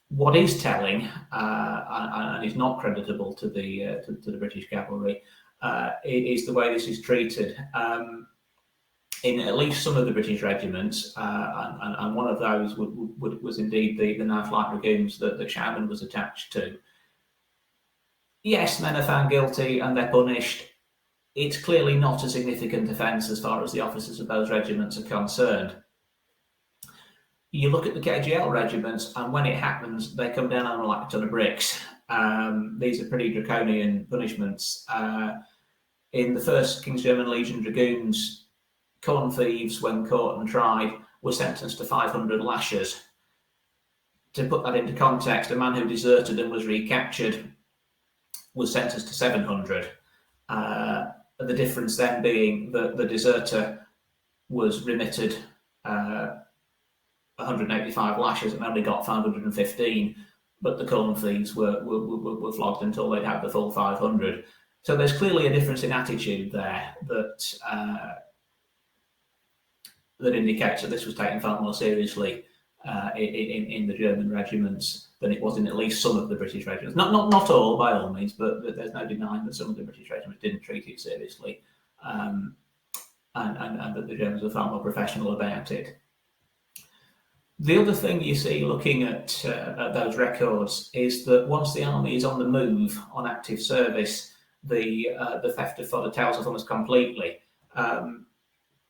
What is telling, and is not creditable to the British cavalry, is the way this is treated. In at least some of the British regiments, and one of those was indeed the 9th Light Dragoons that Schaumann was attached to. Yes, men are found guilty and they're punished. It's clearly not a significant offence as far as the officers of those regiments are concerned. You look at the KGL regiments, and when it happens, they come down on them like a ton of bricks. These are pretty draconian punishments. In the 1st King's German Legion Dragoons, corn thieves, when caught and tried, were sentenced to 500 lashes. To put that into context, a man who deserted and was recaptured was sentenced to 700. The difference then being that the deserter was remitted 185 lashes and only got 515, but the corn thieves were flogged until they'd had the full 500. So there's clearly a difference in attitude there that that indicates that this was taken far more seriously in the German regiments than it was in at least some of the British regiments. Not all, by all means, but there's no denying that some of the British regiments didn't treat it seriously, and that the Germans were far more professional about it. The other thing you see looking at those records is that once the army is on the move, on active service, the theft of fodder tails off almost completely,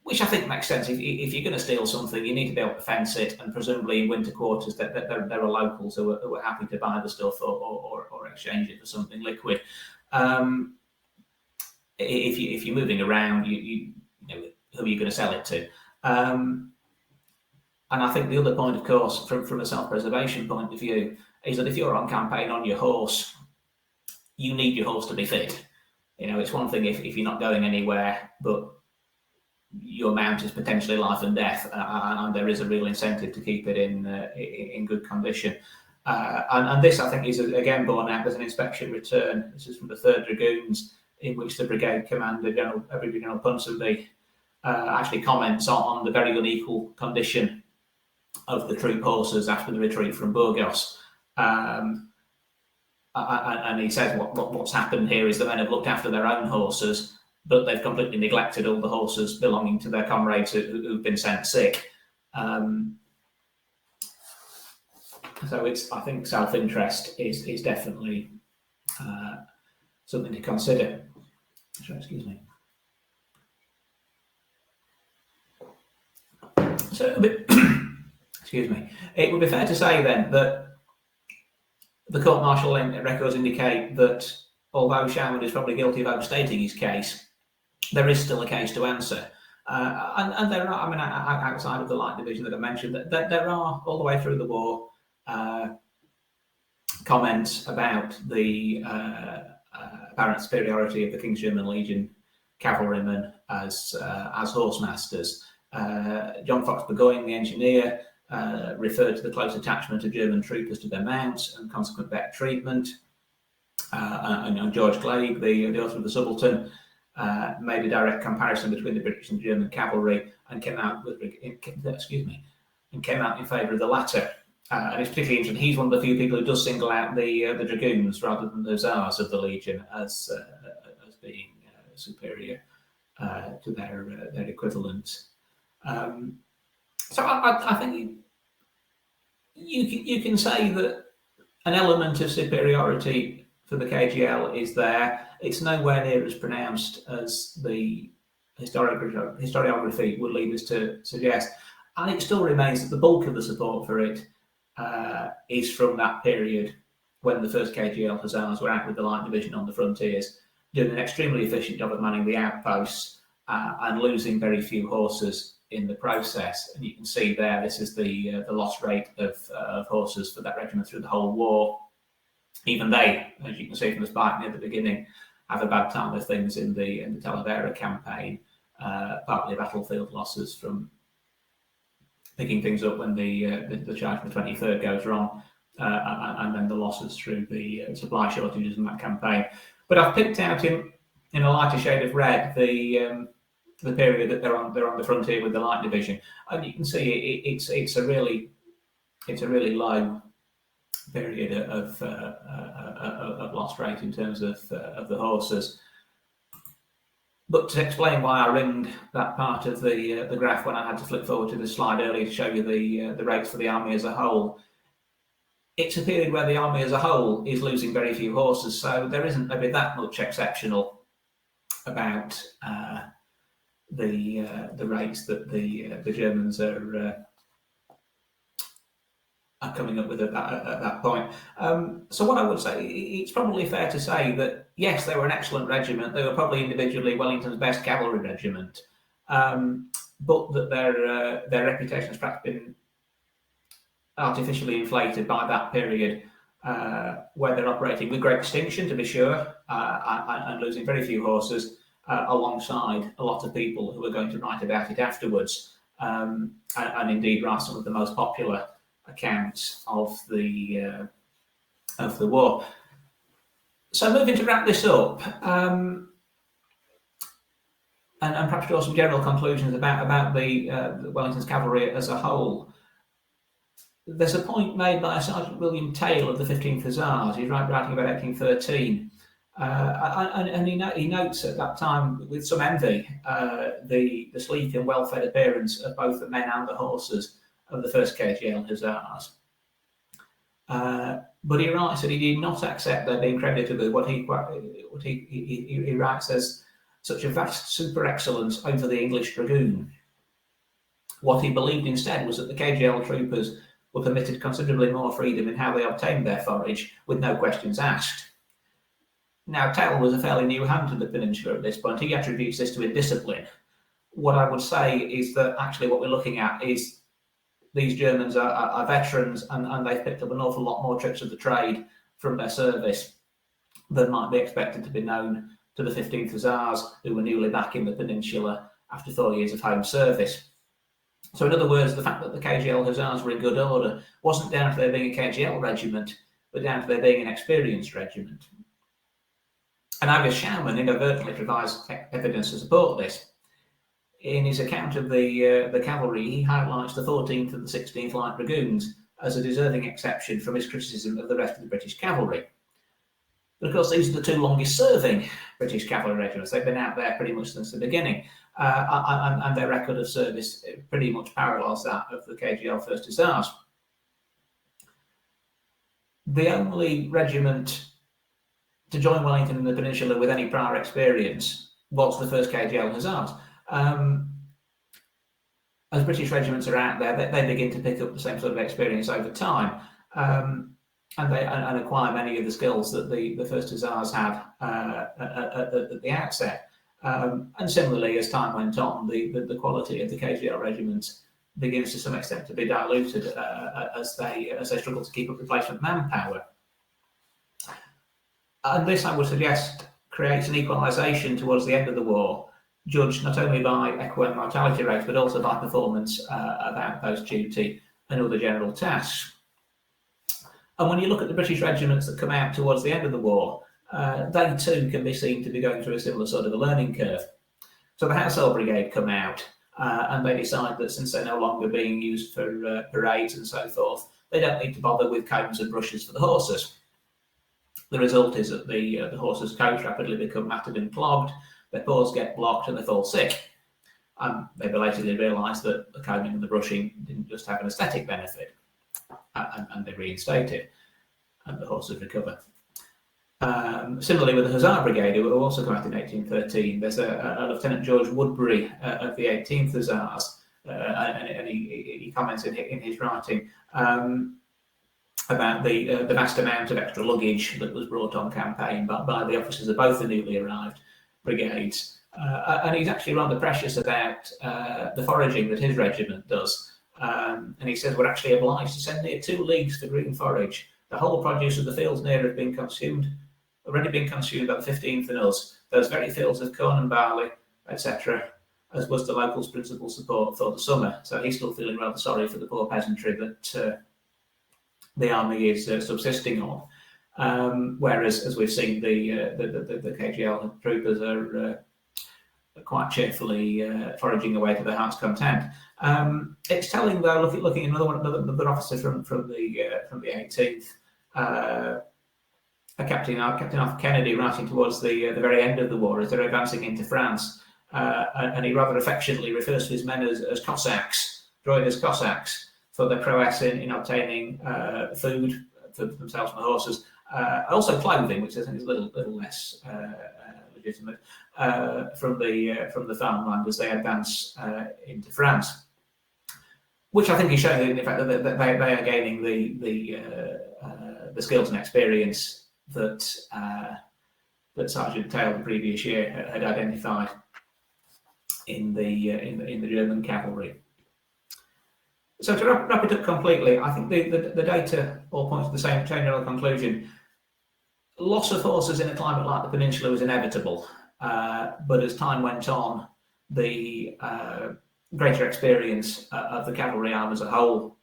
which I think makes sense. If you're going to steal something, you need to be able to fence it, and presumably in winter quarters that there are locals who are happy to buy the stuff or exchange it for something liquid. If you're moving around, you know who are you going to sell it to? And I think the other point, of course, from a self-preservation point of view, is that if you're on campaign on your horse, you need your horse to be fit. You know, it's one thing if you're not going anywhere, but your mount is potentially life and death, and there is a real incentive to keep it in good condition. And this, I think, is again borne out as an inspection return. This is from the 3rd Dragoons, in which the brigade commander, General Ponsonby, actually comments on the very unequal condition of the troop horses after the retreat from Burgos. And he says what's happened here is the men have looked after their own horses, but they've completely neglected all the horses belonging to their comrades who've been sent sick. So I think self-interest is definitely something to consider. Sorry, excuse me. So excuse me. It would be fair to say then that the court-martial records indicate that although Sherwood is probably guilty of overstating his case, there is still a case to answer. And there are, I mean, outside of the light division that I mentioned, that there are, all the way through the war, comments about the apparent superiority of the King's German Legion cavalrymen as horsemasters. John Fox Burgoyne, the engineer, referred to the close attachment of German troopers to their mounts and consequent better treatment. And George Gleig, the author of The Subaltern, made a direct comparison between the British and German cavalry and came out in favour of the latter. And it's particularly interesting. He's one of the few people who does single out the dragoons rather than the Hussars of the Legion as being superior to their equivalents. So I think you can say that an element of superiority for the KGL is there. It's nowhere near as pronounced as the historiography would lead us to suggest, and it still remains that the bulk of the support for it is from that period when the 1st KGL Hussars were out with the Light Division on the frontiers, doing an extremely efficient job of manning the outposts and losing very few horses in the process. And you can see there, this is the loss rate of horses for that regiment through the whole war. Even they, as you can see from the spike near the beginning, have a bad time of things in the Talavera campaign, partly battlefield losses from picking things up when the charge from the 23rd goes wrong, and then the losses through the supply shortages in that campaign. But I've picked out in a lighter shade of red the period that they're on the frontier with the Light Division, and you can see it's a really low period of loss rate in terms of the horses. But to explain why I ringed that part of the graph when I had to flip forward to the slide earlier to show you the rates for the army as a whole, it's a period where the army as a whole is losing very few horses, so there isn't maybe that much exceptional about the rates that the Germans are coming up with at that point. So what I would say, it's probably fair to say that yes, they were an excellent regiment. They were probably individually Wellington's best cavalry regiment. but that their reputation has perhaps been artificially inflated by that period, where they're operating with great distinction, to be sure, and losing very few horses, alongside a lot of people who are going to write about it afterwards, and indeed write some of the most popular accounts of the war. So, moving to wrap this up, and perhaps draw some general conclusions about the Wellington's cavalry as a whole. There's a point made by Sergeant William Tail of the 15th Hussars. He's writing about 1813, and he notes at that time with some envy the sleek and well-fed appearance of both the men and the horses of the 1st KGL Hussars. But he writes that he did not accept their being credited with what he writes as such a vast super excellence over the English dragoon. What he believed instead was that the KGL troopers were permitted considerably more freedom in how they obtained their forage, with no questions asked. Now, Tail was a fairly new hand to the Peninsula at this point. He attributes this to indiscipline. What I would say is that actually what we're looking at is these Germans are veterans, and they've picked up an awful lot more tricks of the trade from their service than might be expected to be known to the 15th Hussars, who were newly back in the Peninsula after 4 years of home service. So, in other words, the fact that the KGL Hussars were in good order wasn't down to there being a KGL regiment, but down to there being an experienced regiment. And Angus Schaumann inadvertently provides evidence to support this. In his account of the cavalry, he highlights the 14th and the 16th Light Dragoons as a deserving exception from his criticism of the rest of the British cavalry. But of course, these are the two longest serving British cavalry regiments. They've been out there pretty much since the beginning. And their record of service pretty much parallels that of the KGL 1st Hussars. The only regiment to join Wellington in the Peninsula with any prior experience was the 1st KGL Hussars. As British regiments are out there, they begin to pick up the same sort of experience over time, and acquire many of the skills that the 1st Hussars had at the outset. And similarly, as time went on, the quality of the KGL regiments begins to some extent to be diluted as they struggle to keep up replacement manpower. And this, I would suggest, creates an equalisation towards the end of the war, judged not only by equine mortality rates, but also by performance of outpost duty and other general tasks. And when you look at the British regiments that come out towards the end of the war, they too can be seen to be going through a similar sort of a learning curve. So the Household Brigade come out, and they decide that since they're no longer being used for parades and so forth, they don't need to bother with combs and brushes for the horses. The result is that the horses' coats rapidly become matted and clogged, their paws get blocked, and they fall sick. And they belatedly realise that the combing and the brushing didn't just have an aesthetic benefit, and they reinstate it, and the horses recover. Similarly with the Hussar Brigade, who also come out in 1813, there's a Lieutenant George Woodbury of the 18th Hussars, and he comments in his writing about the vast amount of extra luggage that was brought on campaign by the officers of both the newly arrived brigades. And he's actually rather precious about the foraging that his regiment does. And he says, we're actually obliged to send near 2 leagues for green forage. The whole produce of the fields near have been already been consumed by the 15th and us. Those very fields of corn and barley, etc., as was the locals' principal support for the summer. So he's still feeling rather sorry for the poor peasantry that the army is subsisting on. Whereas, as we've seen, the KGL troopers are quite cheerfully foraging away to their heart's content. It's telling, though, looking at another officer from the 18th, Captain Arthur Kennedy, writing towards the very end of the war as they're advancing into France, and he rather affectionately refers to his men as Cossacks, droiders Cossacks, for their prowess in obtaining food for themselves and the horses, also clothing, which I think is a little less legitimate, from the farmland as they advance into France, which I think is showing the fact that they are gaining the skills and experience that Sergeant Tail the previous year had identified. in the German cavalry. So to wrap it up completely, I think the data all point to the same general conclusion. Loss of horses in a climate like the Peninsula was inevitable, but as time went on, the greater experience of the cavalry arm as a whole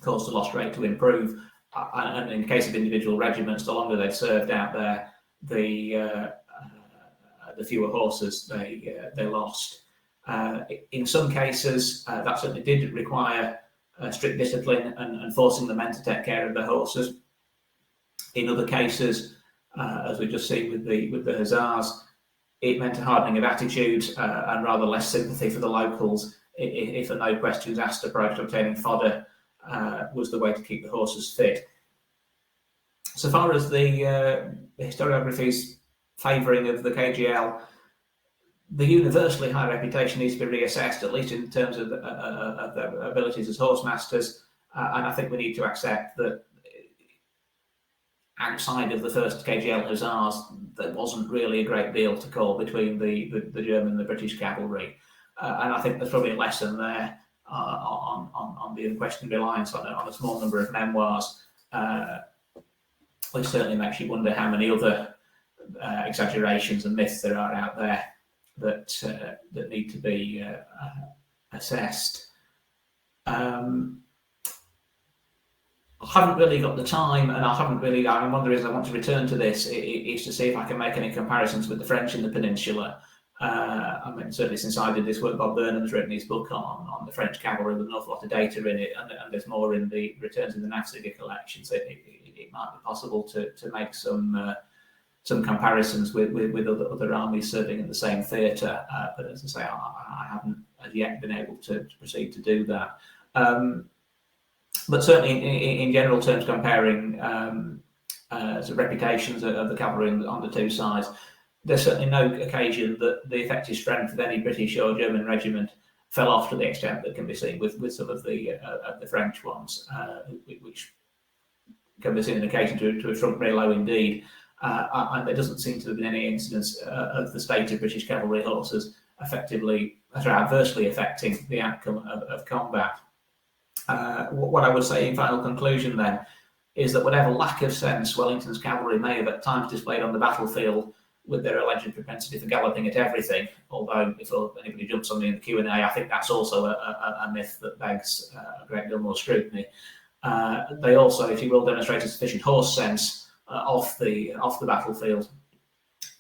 caused the loss rate to improve. And in the case of individual regiments, the longer they'd served out there, the fewer horses they lost. In some cases, that certainly did require strict discipline and forcing the men to take care of their horses. In other cases, as we've just seen with the Hussars, it meant a hardening of attitude and rather less sympathy for the locals if a no questions asked approach to obtaining fodder was the way to keep the horses fit. So far as the historiography's favouring of the KGL, the universally high reputation needs to be reassessed, at least in terms of their abilities as horsemasters, and I think we need to accept that outside of the first KGL Hussars, there wasn't really a great deal to call between the German and the British cavalry. And I think there's probably a lesson there on the unquestioned reliance on a small number of memoirs, which certainly makes you wonder how many other exaggerations and myths there are out there that need to be assessed. I haven't really got the time, and one of the reasons I want to return to this is to see if I can make any comparisons with the French in the Peninsula. I mean, certainly since I did this work, Bob Burnham's written his book on the French cavalry with an awful lot of data in it, and there's more in the Returns in the Nafziger collection, so it might be possible to make some comparisons with other armies serving in the same theatre, but as I say, I haven't as yet been able to proceed to do that. But certainly, in general terms, comparing the reputations of the cavalry on the two sides, there's certainly no occasion that the effective strength of any British or German regiment fell off to the extent that can be seen with some of the French ones, which can be seen an occasion to have shrunk very low indeed. And there doesn't seem to have been any incidents of the state of British cavalry horses adversely affecting the outcome of combat. What I would say in final conclusion then is that whatever lack of sense Wellington's cavalry may have at times displayed on the battlefield with their alleged propensity for galloping at everything, although if anybody jumps on me in the Q&A, I think that's also a myth that begs a great deal more scrutiny. They also, if you will, demonstrated sufficient horse sense off the battlefield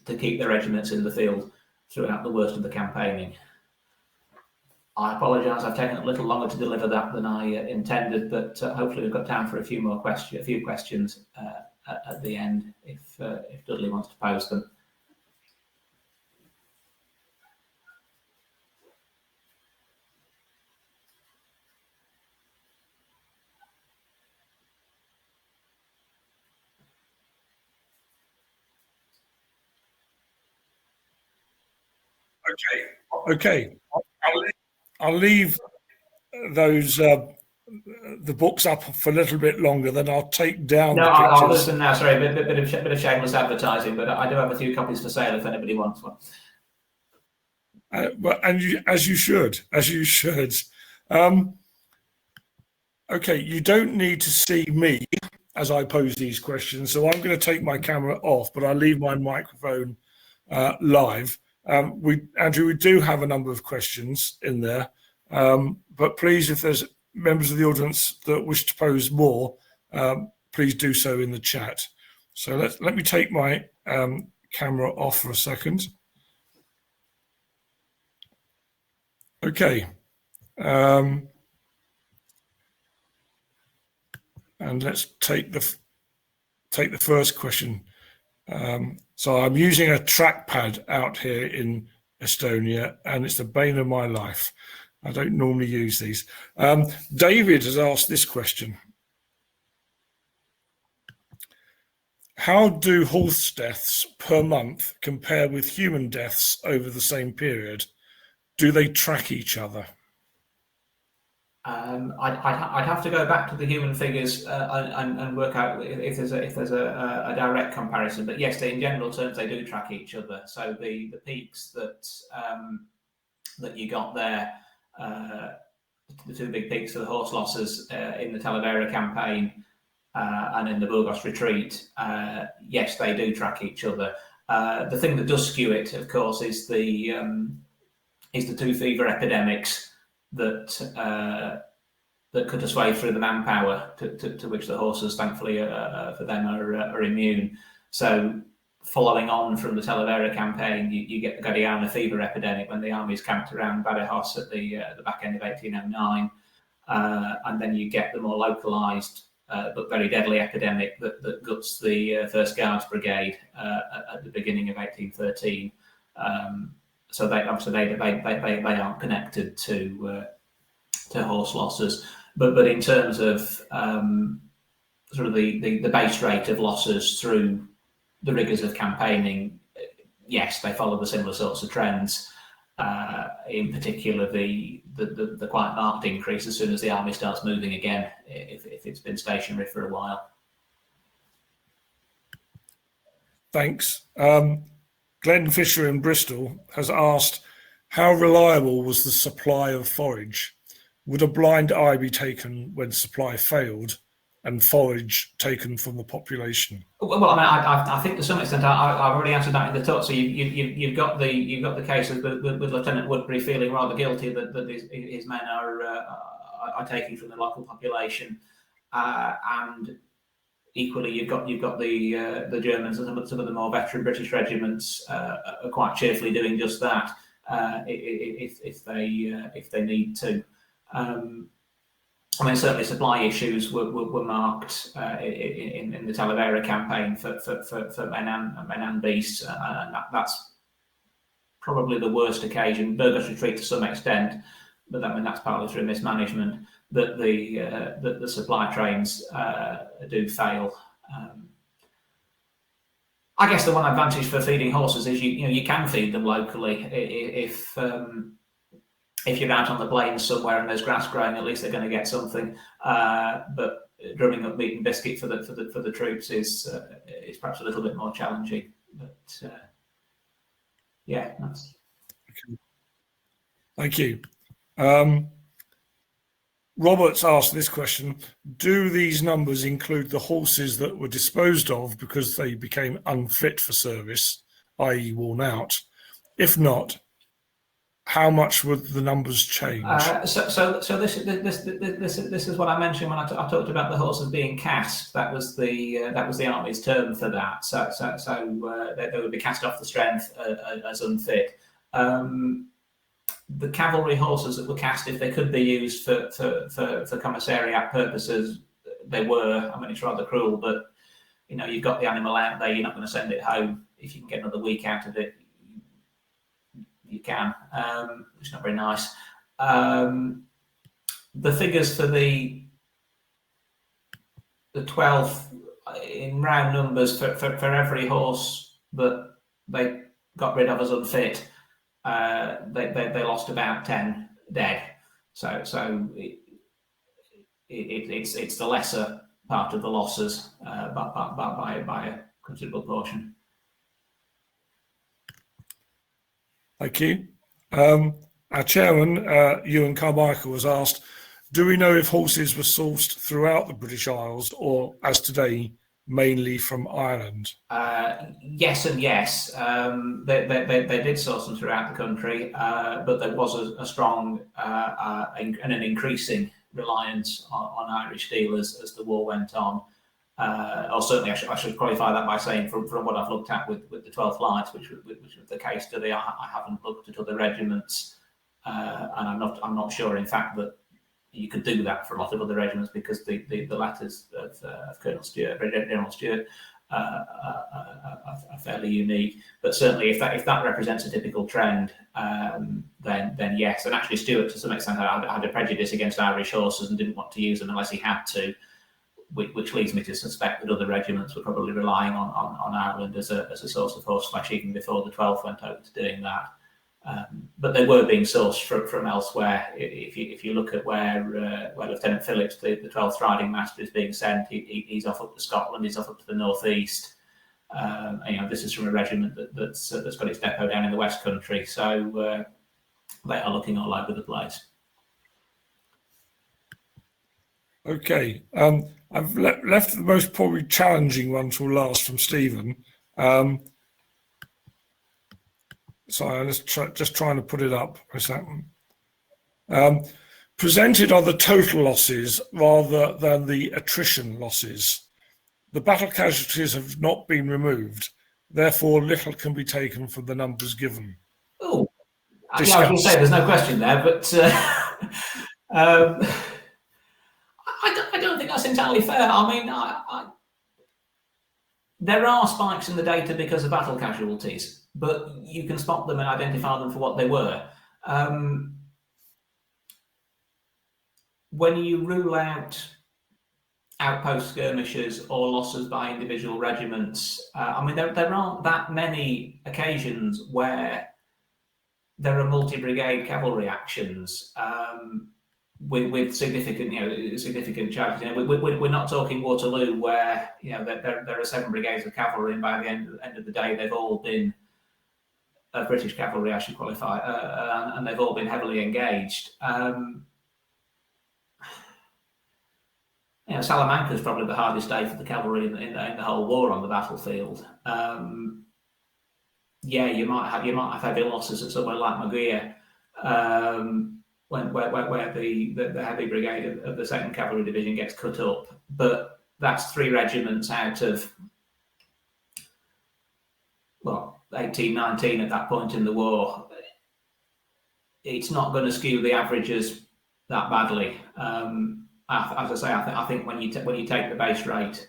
to keep their regiments in the field throughout the worst of the campaigning. I apologise, I've taken a little longer to deliver that than I intended, but hopefully we've got time for a few questions at the end if Dudley wants to pose them. Okay. I'll leave those the books up for a little bit longer, then I'll take down the pictures. I'll listen now. Sorry, a bit of shameless advertising, but I do have a few copies for sale if anybody wants one. As you should. Okay, you don't need to see me as I pose these questions, so I'm going to take my camera off, but I'll leave my microphone live. Andrew, we do have a number of questions in there, but please, if there's members of the audience that wish to pose more, please do so in the chat. So let me take my camera off for a second. Okay. And let's take the first question. So I'm using a trackpad out here in Estonia, and it's the bane of my life. I don't normally use these. David has asked this question. How do horse deaths per month compare with human deaths over the same period? Do they track each other? I'd have to go back to the human figures and work out if there's a direct comparison. But yes, in general terms, they do track each other. So the peaks that that you got there, the two big peaks of the horse losses in the Talavera campaign and in the Burgos retreat, yes, they do track each other. The thing that does skew it, of course, is the two fever epidemics that cut its way through the manpower, to which the horses, thankfully, for them, are immune. So, following on from the Talavera campaign, you get the Guadiana fever epidemic when the armies camped around Badajoz at the back end of 1809, and then you get the more localised but very deadly epidemic that guts the First Guards Brigade at the beginning of 1813. So they aren't connected to horse losses, but in terms of sort of the base rate of losses through the rigours of campaigning, yes, they follow the similar sorts of trends. In particular, the quite marked increase as soon as the army starts moving again, if it's been stationary for a while. Thanks. Glenn Fisher in Bristol has asked, how reliable was the supply of forage? Would a blind eye be taken when supply failed and forage taken from the population? Well, I mean, I think to some extent I've already answered that in the talk. So you've got the case of with Lieutenant Woodbury feeling rather guilty that his men are taking from the local population, and equally you've got the Germans and some of the more veteran British regiments are quite cheerfully doing just that if they need to. I mean, certainly supply issues were marked in the Talavera campaign for men and beasts, and that's probably the worst occasion. Burgos retreat to some extent, but I mean that's partly through mismanagement. That the supply trains do fail. I guess the one advantage for feeding horses is you can feed them locally if you're out on the plains somewhere and there's grass growing, at least they're going to get something. But drumming up meat and biscuit for the troops is perhaps a little bit more challenging. But yeah, that's. Okay. Thank you. Robert's asked this question: do these numbers include the horses that were disposed of because they became unfit for service, i.e., worn out? If not, how much would the numbers change? So this is what I mentioned when I talked about the horses being cast. That was the army's term for that. So they would be cast off the strength as unfit. The cavalry horses that were cast, if they could be used for commissariat purposes, they were. I mean, it's rather cruel, but you've got the animal out there. You're not going to send it home. If you can get another week out of it, you can. It's not very nice. The figures for the 12 in round numbers for every horse that they got rid of as unfit, they lost about 10 dead. So it's the lesser part of the losses by a considerable portion. Thank you. Our chairman, Ewan Carmichael, was asked, do we know if horses were sourced throughout the British Isles or, as today, mainly from Ireland? Yes and yes. They did source them throughout the country, but there was a strong and an increasing reliance on Irish dealers as the war went on. Or certainly, I should qualify that by saying, from what I've looked at with the 12th Lights, which was the case today, I haven't looked at other regiments, and I'm not sure, in fact, that you could do that for a lot of other regiments because the letters of Colonel Stewart, General Stewart, are fairly unique. But certainly, if that represents a typical trend, then yes. And actually, Stewart, to some extent, had a prejudice against Irish horses and didn't want to use them unless he had to. Which leads me to suspect that other regiments were probably relying on Ireland as a source of horseflesh even before the 12th went over to doing that. But they were being sourced from elsewhere. If you look at where Lieutenant Phillips, the 12th Riding Master, is being sent, he's off up to Scotland, he's off up to the northeast. This is from a regiment that's got its depot down in the West Country. So they are looking all over the place. Okay, I've left the most probably challenging one till last from Stephen. So I'm just trying to put it up for a second. Presented are the total losses rather than the attrition losses. The battle casualties have not been removed, therefore little can be taken from the numbers given. Oh, yeah, I was going to say there's no question there, but I don't think that's entirely fair. I mean, there are spikes in the data because of battle casualties, but you can spot them and identify them for what they were. When you rule out outpost skirmishes or losses by individual regiments, I mean, there aren't that many occasions where there are multi-brigade cavalry actions with significant, significant charges. We're not talking Waterloo, where there are 7 brigades of cavalry, and by the end of the day, they've all been British cavalry, I should qualify, and they've all been heavily engaged. Salamanca is probably the hardest day for the cavalry in the whole war on the battlefield. Yeah, you might have heavy losses at somewhere like Maguire, where the heavy brigade of the 2nd Cavalry Division gets cut up, but that's 3 regiments out of 18, 19 at that point in the war. It's not going to skew the averages that badly. As I say, I think when you take the base rate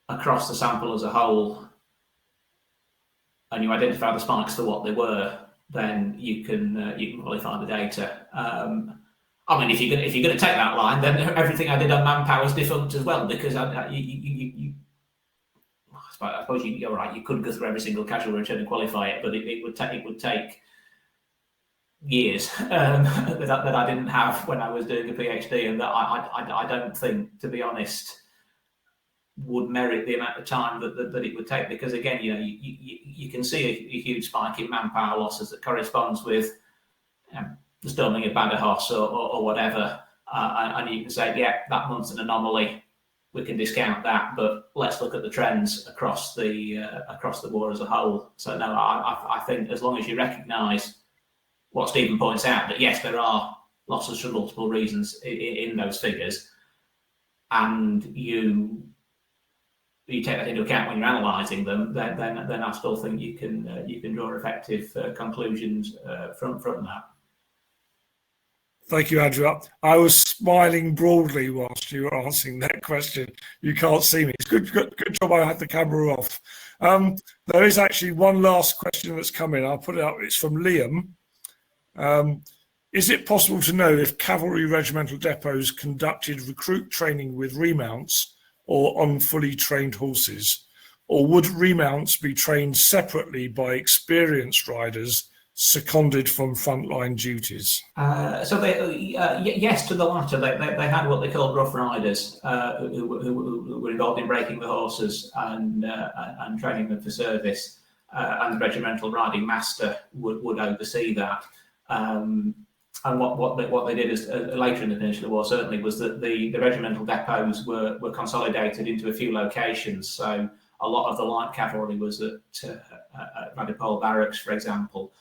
across the sample as a whole, and you identify the spikes for what they were, then you can qualify the data. I mean, if you're going to take that line, then everything I did on manpower is defunct as well, because I suppose you're right. You could go through every single casual return and qualify it, but it would take years that I didn't have when I was doing a PhD, and that I don't think, to be honest, would merit the amount of time that it would take, because again, you can see a huge spike in manpower losses that corresponds with the storming of Badajoz or whatever, and you can say, yeah, that month's an anomaly, we can discount that, but let's look at the trends across the war as a whole. So no, I think as long as you recognise what Stephen points out, that yes, there are losses for multiple reasons in those figures, and you take that into account when you're analysing them, then I still think you can draw effective conclusions from that. Thank you, Andrew. I was smiling broadly whilst you were answering that question. You can't see me. It's good job I had the camera off. There is actually one last question that's come in. I'll put it up. It's from Liam. Is it possible to know if cavalry regimental depots conducted recruit training with remounts or on fully trained horses? Or would remounts be trained separately by experienced riders seconded from frontline duties? So yes to the latter. They had what they called rough riders who were involved in breaking the horses and training them for service, and the regimental riding master would oversee that. And what they did later in the Peninsular War certainly was that the regimental depots were consolidated into a few locations. So a lot of the light cavalry was at Radipole Barracks, for example,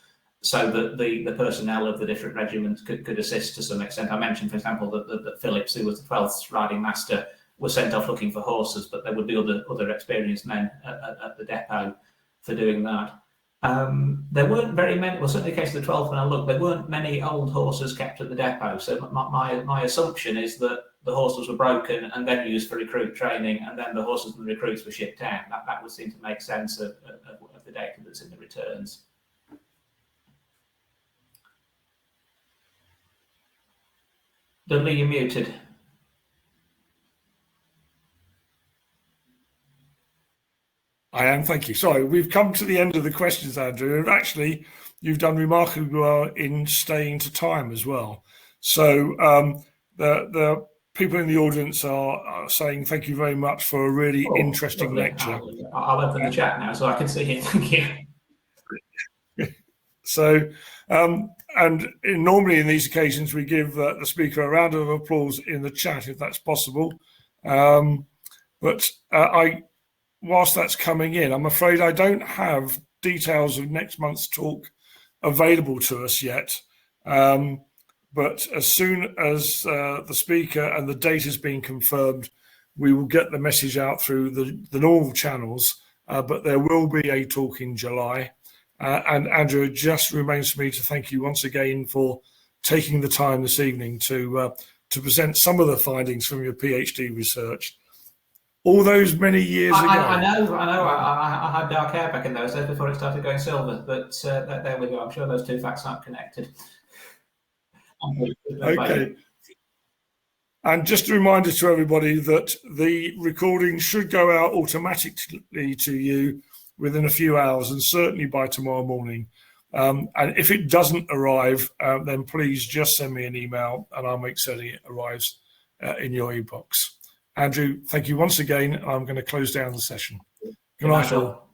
so that the personnel of the different regiments could assist to some extent. I mentioned, for example, that Phillips, who was the 12th riding master, was sent off looking for horses, but there would be other experienced men at the depot for doing that. There weren't very many, well, certainly the case of the 12th when I looked, there weren't many old horses kept at the depot. So my assumption is that the horses were broken and then used for recruit training, and then the horses and the recruits were shipped out. That would seem to make sense of the data that's in the returns. Dudley, you're muted. I am, thank you. Sorry, we've come to the end of the questions, Andrew, and actually you've done remarkably well in staying to time as well. So the people in the audience are saying thank you very much for a really interesting lecture. I'll open the chat now so I can see it. Thank you. So, normally in these occasions, we give the speaker a round of applause in the chat, if that's possible. But whilst that's coming in, I'm afraid I don't have details of next month's talk available to us yet. But as soon as the speaker and the date has been confirmed, we will get the message out through the normal channels. But there will be a talk in July. And Andrew, it just remains for me to thank you once again for taking the time this evening to present some of the findings from your PhD research. All those many years ago. I know. I had dark hair back in those days before it started going silver, but there we go. I'm sure those two facts aren't connected. Okay. And just a reminder to everybody that the recording should go out automatically to you within a few hours, and certainly by tomorrow morning. And if it doesn't arrive, then please just send me an email and I'll make certain it arrives in your inbox. Andrew, thank you once again. I'm going to close down the session. Good night all.